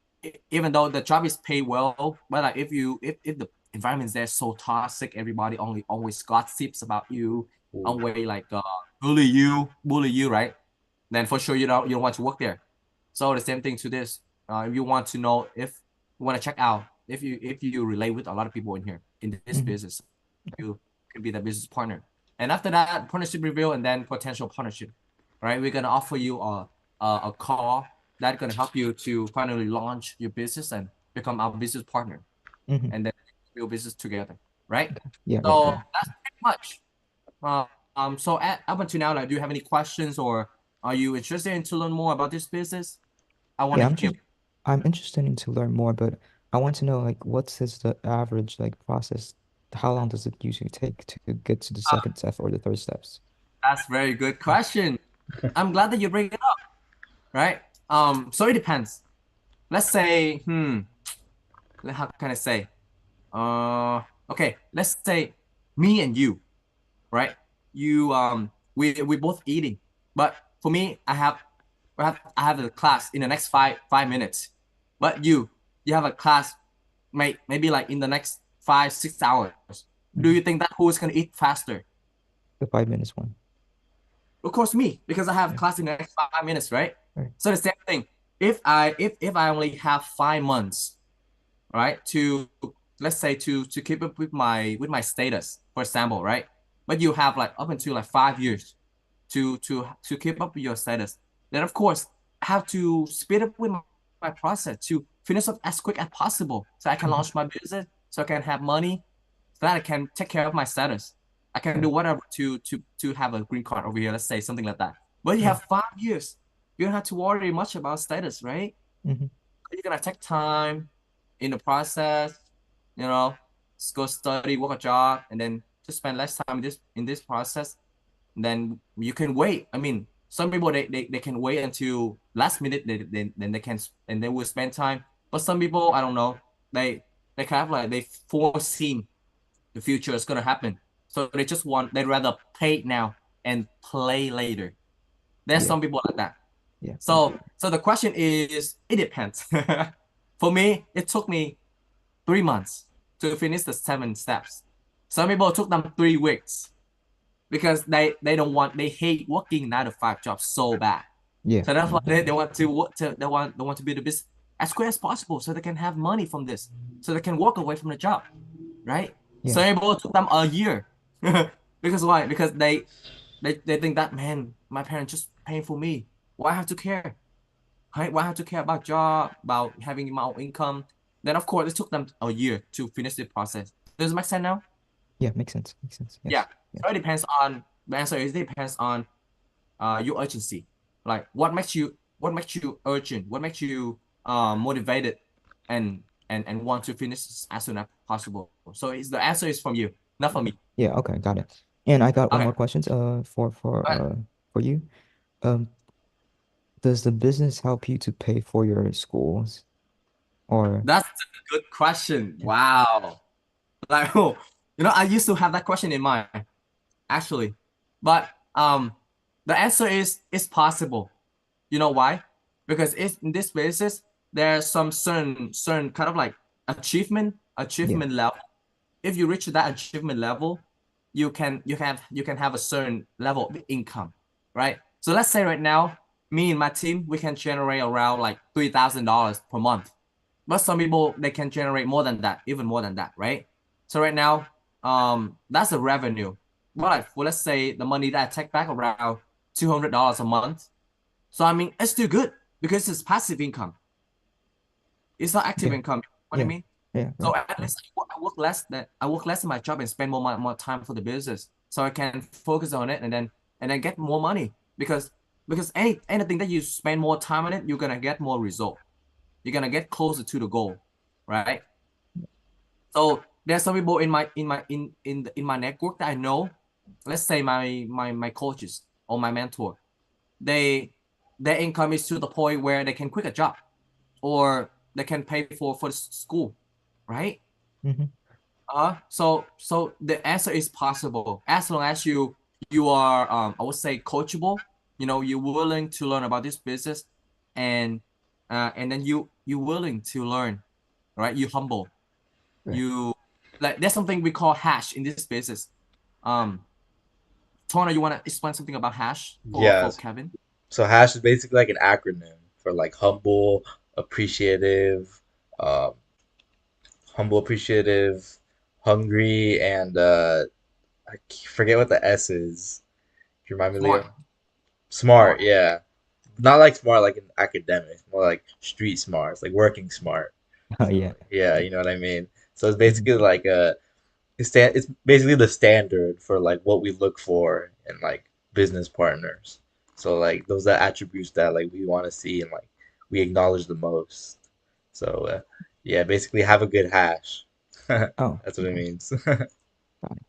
even though the job is paid well, but like if the environment there so toxic, everybody only always gossips about you, Ooh. always like bully you, right? Then for sure you don't want to work there. So the same thing to this. If you want to know if you want to check out if you relate with a lot of people in here in this business, you can be the business partner. And after that, partnership review and then potential partnership, right? We're gonna offer you a call that's gonna help you to finally launch your business and become our business partner, and then build business together, right? Yeah. Right. So Right. that's pretty much. So up until now, like, do you have any questions or are you interested in to learn more about this business? I want Yeah. to hear. I'm interested in to learn more, but I want to know like what's the average like process? How long does it usually take to get to the second step or the third steps? That's very good question. I'm glad that you bring it up, right? So it depends. Let's say, how can I say? Okay, let's say me and you, right? We both eating, but for me, I have a class in the next five minutes, but you have a class, maybe like in the next 5 6 hours. Do you think that who is gonna eat faster? The 5 minutes one. Of course, me, because I have Yeah. class in the next 5 minutes, right? Right. So the same thing. If I only have 5 months, right, to let's say to keep up with my status, for example, right? But you have like up until like 5 years to keep up with your status. Then of course I have to speed up with my process to finish up as quick as possible so I can launch my business, so I can have money, so that I can take care of my status. I can do Right. whatever to have a green card over here, let's say something like that. But you Yeah. have 5 years, you don't have to worry much about status, right? Mm-hmm. You're gonna take time in the process, you know, just go study, work a job, and then just spend less time in this process. Then you can wait. I mean, some people they can wait until last minute, then they can and they will spend time. But some people, I don't know, they kind of like they foreseen the future is gonna happen. So they'd rather pay now and play later. There's Yeah. some people like that. Yeah. Yeah. So the question is, it depends. For me, it took me 3 months to finish the 7 steps. Some people took them 3 weeks because they hate working 9 to 5 jobs so bad. Yeah. So that's Yeah. why they want to work to they want to build a business as quick as possible so they can have money from this, so they can walk away from the job, right? Yeah. Some people took them a year. Because why? Because they think that, man, my parents just paying for me. Why I have to care? Right? Why I have to care about job, about having my own income? Then of course it took them a year to finish the process. Does it make sense now? Yeah. Makes sense. Makes sense. Yeah. Yes. So Yes. it depends on the answer is it depends on your urgency. Like what makes you urgent? What makes you motivated and want to finish as soon as possible? So it's the answer is from you, not from Okay. me. Yeah. Okay. Got it. And I got one Okay. more questions. For Go ahead. for you. Um, does the business help you to pay for your schools or? That's a good question. Yeah. Wow. Like, oh, I used to have that question in mind, actually. But the answer is it's possible. You know why? because if in this basis there's some certain kind of like achievement level. If you reach that achievement level, you can have a certain level of income, right? So let's say right now, me and my team, we can generate around like $3,000 per month, but some people they can generate more than that, even more than that, right? So right now, that's the revenue. But like, well, let's say the money that I take back around $200 a month. So I mean, it's still good because it's passive income. It's not active Yeah. income. What I Yeah. mean? Yeah. So Right. at least I work less in my job and spend more time for the business, so I can focus on it and then get more money because anything that you spend more time on it, you're gonna get more result. You're gonna get closer to the goal, right? So there's some people in my network that I know. Let's say my coaches or my mentor, they their income is to the point where they can quit a job or they can pay for the school, right? Mm-hmm. So the answer is possible as long as you are I would say coachable. You're willing to learn about this business, and and then you willing to learn, right? You humble. Right. You like there's something we call hash in this business. Um, Tona, you want to explain something about hash for Yes. Kevin? So hash is basically like an acronym for like appreciative, um, humble, appreciative, hungry, and forget what the S is. Can you remind me, Smart, Leo? Smart, smart. yeah. Not like smart like an academic, more like street smart, it's like working smart. Oh So yeah. yeah, you know what I mean. So it's Mm-hmm. basically like it's basically the standard for like what we look for in like business partners. So like those are attributes that like we want to see and like we acknowledge the most. So yeah, basically have a good hash. Oh, That's what it okay. means. Got it.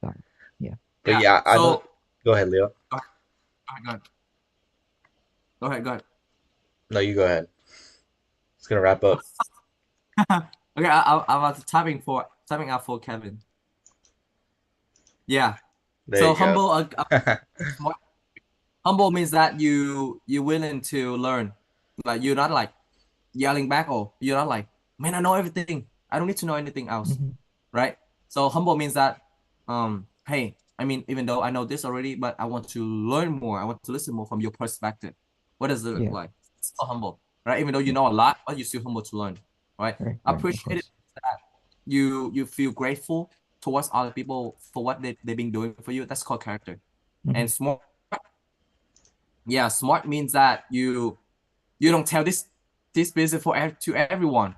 Got it. Yeah. But Yeah. yeah, I know. So Go ahead, Leo. go ahead, go ahead, go ahead. No, you go ahead. It's gonna wrap up. Okay, I was typing out for Kevin. Yeah. There So you go. humble, smart. Humble means that you're willing to learn. Like you're not like yelling back, or you're not like, man, I know everything. I don't need to know anything else, Mm-hmm. right? So humble means that, hey, I mean, even though I know this already, but I want to learn more. I want to listen more from your perspective. What does it look Yeah. like? It's so humble, right? Even though you Yeah. know a lot, but you're still humble to learn, right? Right. Right. Of Appreciate it course. that you feel grateful towards other people for what they've been doing for you. That's called character. Mm-hmm. And smart, yeah, smart means that you don't tell this business to everyone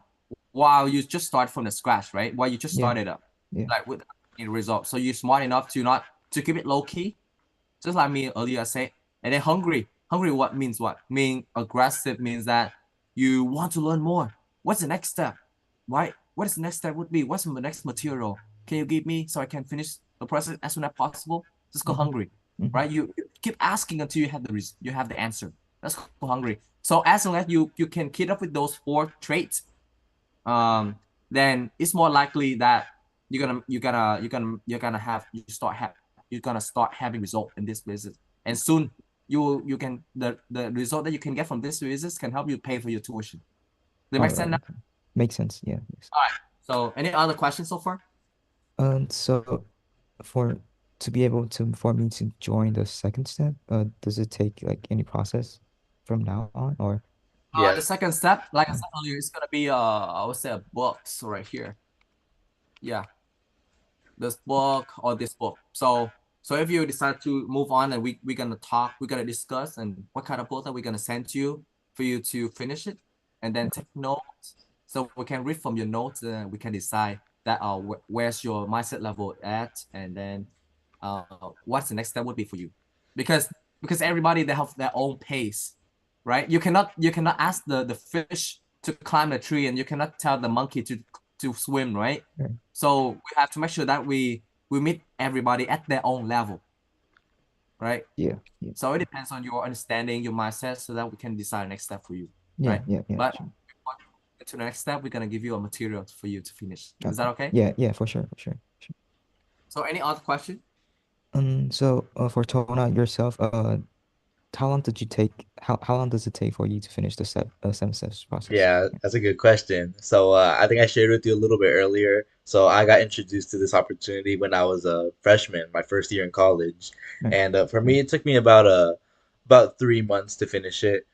while you just start from the scratch, right? While you just Yeah. started up, Yeah. like with any result. So you're smart enough to not to keep it low key, just like me earlier said. And then hungry. Hungry what means what? Mean aggressive means that you want to learn more. What's the next step? Right? What is the next step would be? What's the next material? Can you give me so I can finish the process as soon as possible? Just go Mm-hmm. hungry. Mm-hmm. Right? You keep asking until you have the answer. That's go hungry. So as long as you can keep up with those four traits, um, then it's more likely that you're gonna start having result in this business, and soon you can the result that you can get from this business can help you pay for your tuition. Does it All make sense right. now? Okay. Makes sense. Yeah. Makes sense. All right. So any other questions so far? So for to be able to for me to join the second step, does it take like any process from now on or The Yes. second step, like I mm, said earlier, it's gonna be I would say a box right here. Yeah, this book or this book. So if you decide to move on and we're gonna talk, we're gonna discuss and what kind of book that we're gonna send you for you to finish it and then take notes. So we can read from your notes and we can decide that where's your mindset level at, and then what's the next step would be for you. Because because everybody they have their own pace, right? You cannot ask the fish to climb the tree, and you cannot tell the monkey to swim, right? right? So we have to make sure that we meet everybody at their own level, right? Yeah. Yeah. So it depends on your understanding, your mindset, so that we can decide next step for you, Yeah. right? Yeah. Yeah. But Sure. to the next step, we're gonna give you a material for you to finish. Is that Okay. okay? Yeah. Yeah. For sure. For sure. Sure. So any other question? So for Tona yourself, how long did you take? How long does it take for you to finish the 7 steps process? Yeah, that's a good question. So I think I shared with you a little bit earlier. So I got introduced to this opportunity when I was a freshman, my first year in college, Right. and for Right. me, it took me about 3 months to finish it,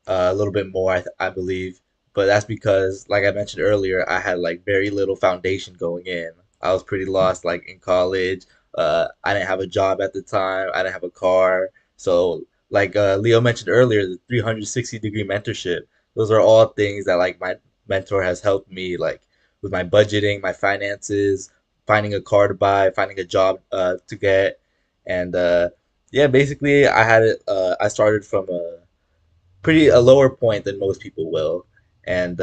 a little bit more, I believe. But that's because, like I mentioned earlier, I had like very little foundation going in. I was pretty Right. lost, like in college. I didn't have a job at the time. I didn't have a car. So, like Leo mentioned earlier, the 360-degree mentorship. Those are all things that like my mentor has helped me, like with my budgeting, my finances, finding a car to buy, finding a job to get, and yeah, basically, I had it. I started from a lower point than most people will. And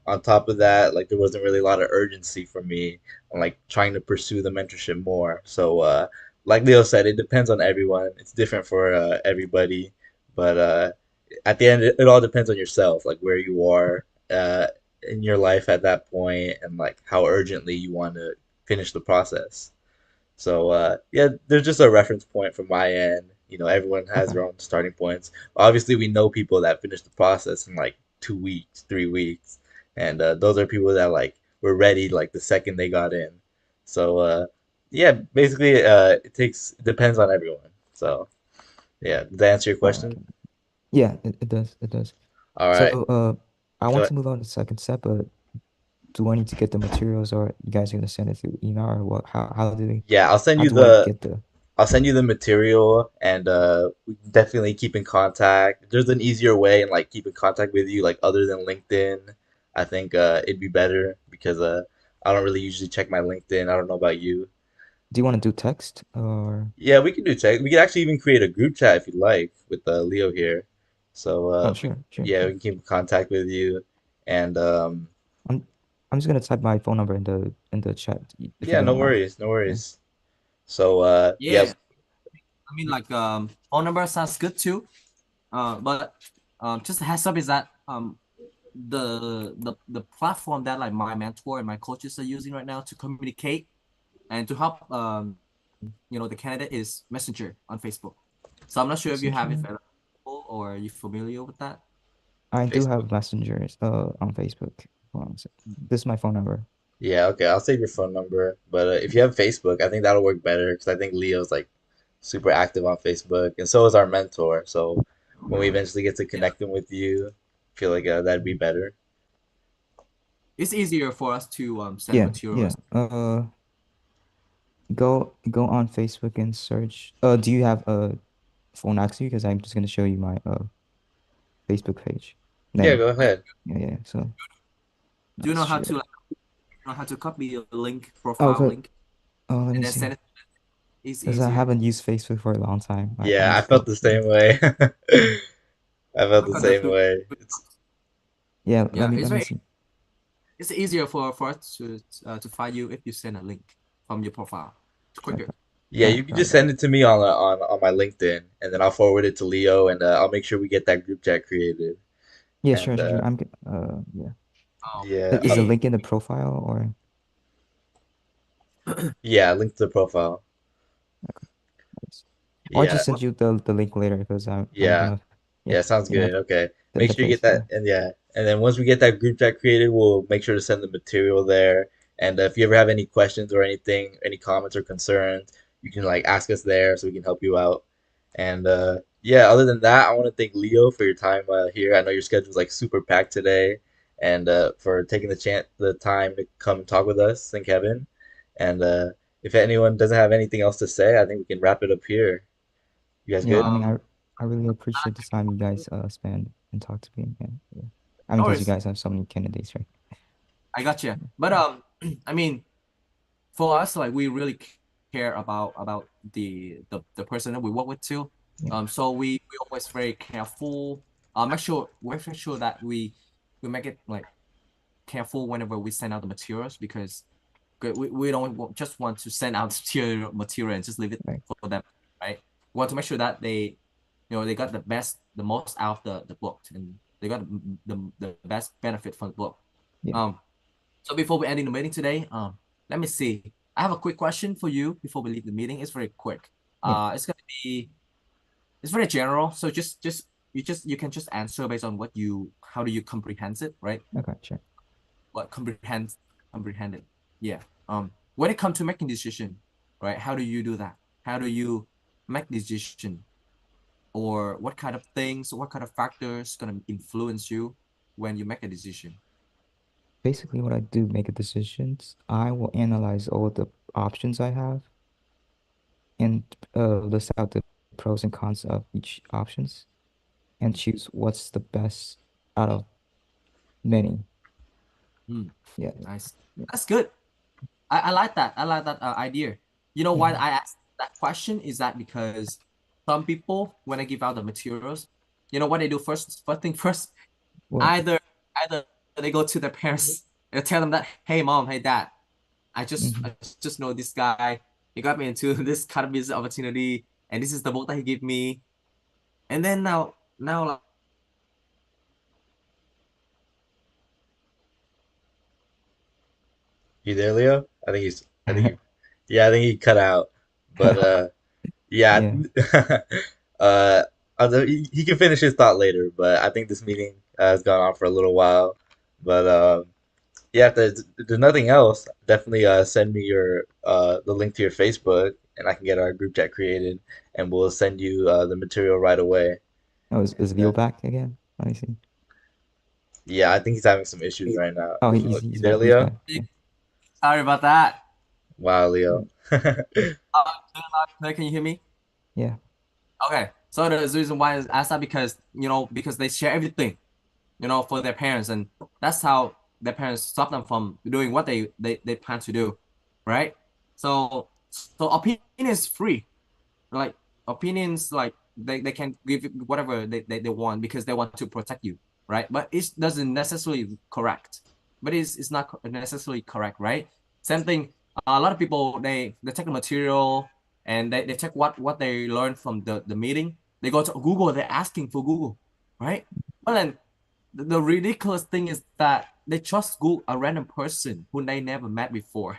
on top of that, like there wasn't really a lot of urgency for me on like trying to pursue the mentorship more. So like Leo said, it depends on everyone. It's different for everybody, but at the end, it all depends on yourself, like where you are in your life at that point, and like how urgently you want to finish the process. So yeah, there's just a reference point from my end. You know, everyone has Okay. their own starting points. Obviously, we know people that finish the process in like 2 weeks, 3 weeks, and those are people that like were ready like the second they got in. So yeah, basically, it depends on everyone. So yeah, does that answer your Oh, question? okay. Yeah, it does. It does. All So, right, I want go. to move on to the second step, but do I need to get the materials, or you guys are gonna send it through email, or what? Yeah, How do I get the? I'll send you the material, and we can definitely keep in contact. There's an easier way and like keep in contact with you like other than LinkedIn. I think it'd be better because I don't really usually check my LinkedIn. I don't know about you. Do you want to do text or? Yeah, we can do check. We can actually even create a group chat if you'd like with Leo here. So Oh, sure, sure, yeah, we sure. can keep in contact with you, and I'm I'm just gonna type my phone number in the chat if you yeah, don't no mind. worries, no Yeah. worries. So yeah, Yeah, I mean, like phone number sounds good too. But just a heads up is that the platform that like my mentor and my coaches are using right now to communicate and to help the candidate is Messenger on Facebook. So I'm not sure if you have it Messenger. available or are you familiar with that? I do Facebook. have messengers on Facebook. Hold on a sec. This is my phone number. Yeah, okay, I'll save your phone number. But if you have Facebook, I think that'll work better because I think Leo's like super active on Facebook, and so is our mentor. So when we eventually get to Yeah, connecting with you, I feel like that'd be better. it's easier for us to send Yeah, yeah. materials. Go on Facebook and search. Do you have a phone next to you? Because I'm just gonna show you my Facebook page. Yeah, Then go Like, ahead. yeah, yeah. So do you let's know how share to it. like, know how to copy a link, Oh, profile okay. link, Oh, let and me then see. send it? It's Because I easier. haven't used Facebook for a long time. I Yeah, I used felt to. the Yeah, same way. I felt the Look on the same Google. way. yeah. Yeah, Let me see. it's easier for us to find you if you send a link from your profile. It's quicker. Okay. Yeah, you can Got just it. send it to me on my LinkedIn, and then I'll forward it to Leo, and I'll make sure we get that group chat created. Yeah, And sure, sure, sure. Yeah. Oh, yeah, Is the okay. link in the profile or? yeah, link to the profile. Okay. Nice. Or I Yeah, just send you the link later because I don't yeah. know. Yeah, Yeah, sounds you know good. Okay. the Make sure you face. get that. Yeah, And yeah. And then once we get that group chat created, we'll make sure to send the material there. And if you ever have any questions or anything, any comments or concerns, you can like ask us there so we can help you out. And yeah, other than that, I want to thank Leo for your time here. I know your schedule's like super packed today, and for taking the time to come talk with us and Kevin. And if anyone doesn't have anything else to say, I think we can wrap it up here. You guys yeah. good? I mean, Um, I really appreciate the time you guys spend and talk to me. And yeah, I mean, no because you worries. guys have so many candidates, right? I got you. But Yeah, I mean, for us, like we really care about the person that we work with too. yeah, So we always very careful. Make sure that we make it like careful whenever we send out the materials because we don't just want to send out material and just leave it right. for them, right? We want to make sure that they got the most out of the book and they got the best benefit from the book. Yeah, Um, so before we ending the meeting today, let me see. I have a quick question for you before we leave the meeting. It's very quick. yeah. It's gonna be it's very general. So you can just answer based on what you how do you comprehend it, right? Okay, sure. What comprehend it. Yeah. When it comes to making decision, right? How do you do that? How do you make decision? Or what kind of things, what kind of factors gonna influence you when you make a decision? Basically, what I do make a decisions, I will analyze all the options I have and list out the pros and cons of each options and choose what's the best out of many. Hmm. Yeah, Nice. yeah. That's good. I like that. I like that idea. You know why Hmm. I asked that question is that because some people, when I give out the materials, you know what they do first? First thing first, What? either they go to their parents and tell them that, hey mom, hey dad, I Hmm. just know this guy. He got me into this kind of business opportunity, and this is the book that he gave me. And then now like, You there, Leo? I think he, yeah, I think he cut out. But yeah, Yeah, uh, although he can finish his thought later. But I think this meeting has gone on for a little while. But yeah, if there's nothing else, definitely send me your the link to your Facebook, and I can get our group chat created, and we'll send you the material right away. oh, is And Leo back again? Let me see. yeah, I think he's having some issues He- right now. Oh, Oh, you he's there, back. He's Leo? back. Yeah, sorry about that. Wow, yeah, Leo. Can you hear me? yeah. Okay. So the reason why I asked that because because they share everything, for their parents, and that's how their parents stop them from doing what they plan to do, right? So opinion is free, like opinions, like they can give whatever they want because they want to protect you, right? But it doesn't necessarily correct, but it's not necessarily correct, right? Same thing, a lot of people they take the material and they check what they learned from the meeting. They go to Google, they're asking for Google, right? Well, then the ridiculous thing is that they trust Google a random person who they never met before,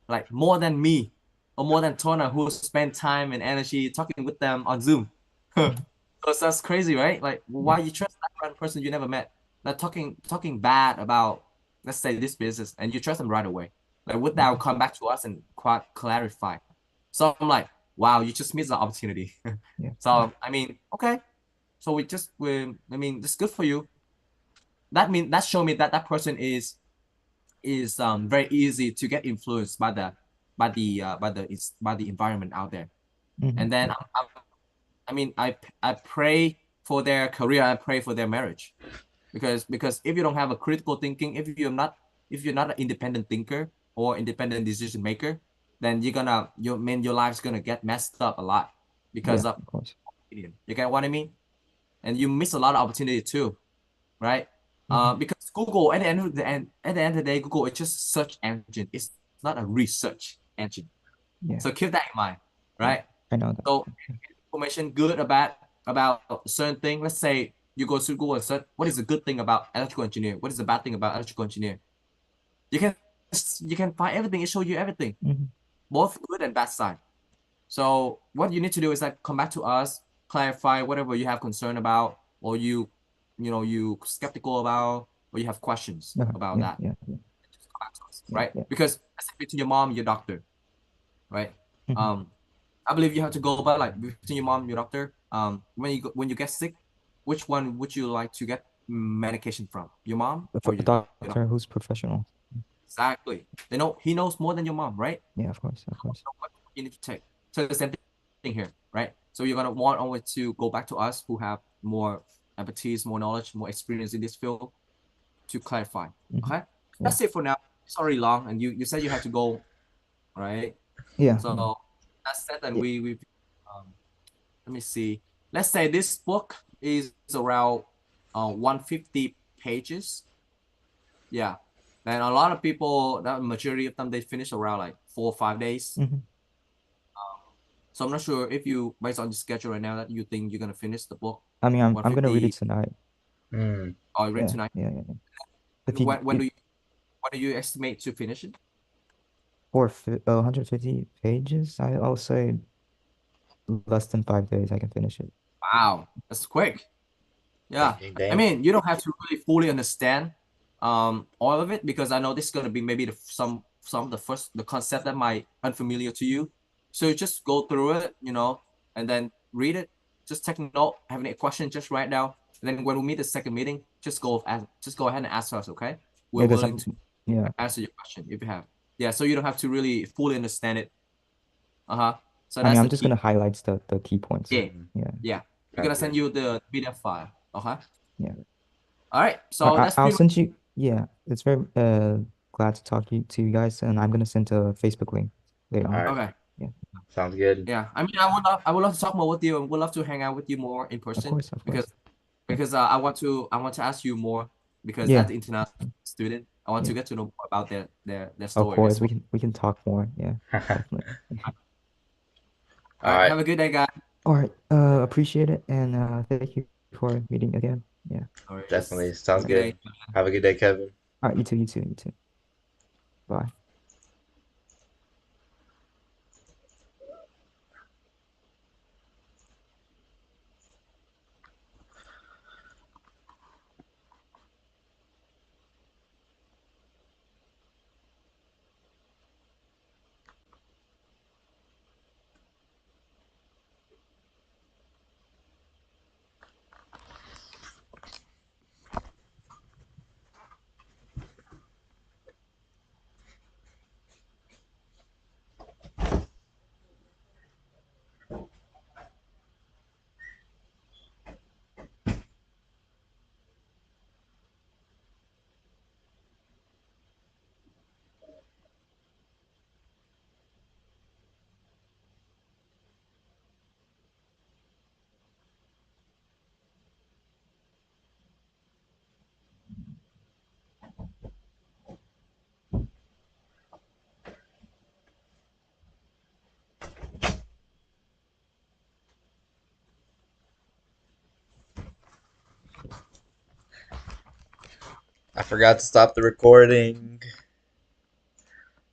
like more than me or more than Tona, who spent time and energy talking with them on Zoom. Mhm. So that's crazy, right? Like, Yeah. why you trust that random person you never met, not talking bad about, let's say, this business, and you trust them right away, like without Mhm. come back to us and quite clarify. So I'm like, wow, you just missed the opportunity. Yeah. Yeah. So I mean, okay, so I mean, it's good for you. That show me that that person is very easy to get influenced by the environment out there. Hmm. And then Yeah. I mean I pray for their career, I pray for their marriage, because if you don't have a critical thinking, if you're not an independent thinker or independent decision maker, then your life's gonna get messed up a lot because Yeah. of Of course. opinion. You get what I mean? And you miss a lot of opportunity too, right? Hmm. Because Google at the end of the day, Google is just a search engine. It's not a research engine. Yeah. So keep that in mind, Yeah. right? I know that So for sure. information good about a certain thing. Let's say you go to Google and search what is a good thing about electrical engineer, what is the bad thing about electrical engineer. You can you can find everything. It show you everything, Hmm. both good and bad side. So what you need to do is like come back to us, clarify whatever you have concern about, or you skeptical about, or you have questions Okay. about Yeah. that. Yeah. Yeah. Just come back to us, Yeah. right? Yeah. Because let's say between your mom and your doctor, right? Hmm. Um, I believe you have to go about like between your mom and your doctor. When you get sick, which one would you like to get medication from? Your mom For or a your doctor? doctor who's professional. Exactly. He knows more than your mom, right? Yeah. Of course. Of course. What you need to take. So the same thing here, right? So you're gonna want always to go back to us who have more expertise, more knowledge, more experience in this field to clarify. Hmm. Okay, Yeah. that's it for now. It's already long, and you said you had to go, right? Yeah. Yeah. So that's that, and Yeah. we um let me see. Let's say this book is around 150 pages. Yeah. And a lot of people, that majority of them, they finish around like 4 or 5 days. Hmm. So I'm not sure if you, based on the schedule right now, that you think you're gonna finish the book I mean, I'm gonna read it 150 tonight. Hmm. or read Yeah. tonight. Yeah. Yeah. Yeah. And If you if when do you estimate to finish it? for 150 pages, I'll say less than 5 days I can finish it. Wow, that's quick. Dang, Yeah. dang, I dang. mean, you don't have to really fully understand all of it, because I know this is gonna be maybe some of the first the concept that might unfamiliar to you. So you just go through it, and then read it. Just take note. Have any question? Just write down. And then when we meet the second meeting, just go ahead and ask us. Okay, Yeah, we're because willing I'm to yeah. answer your question if you have. Yeah, so you don't have to really fully understand it. Uh-huh. So I mean, that's I'm the just key. gonna highlight the key points. Yeah, Mhm. Yeah, yeah. We're gonna Copy. send you the PDF file. Okay. yeah. All right. So that's I'll pretty much. send you. Yeah, it's very glad to talk to you guys, and I'm gonna send a Facebook link later All on. right. Okay. Yeah, Sounds good. Yeah. I mean, I would love to talk more with you, and would love to hang out with you more in of person, course, of because course. Yeah, I want to ask you more, because as yeah, the international student, I want to yeah. get to know more about their Of story course, as well. we can talk more. Yeah, definitely. All All right. right. Have a good day, guys. All right. Appreciate it, and thank you for meeting again. Yeah. No Definitely. worries. Sounds Have a good good. day. Have a good day, Kevin. All right. You too. You too. You too. Bye. I forgot to stop the recording.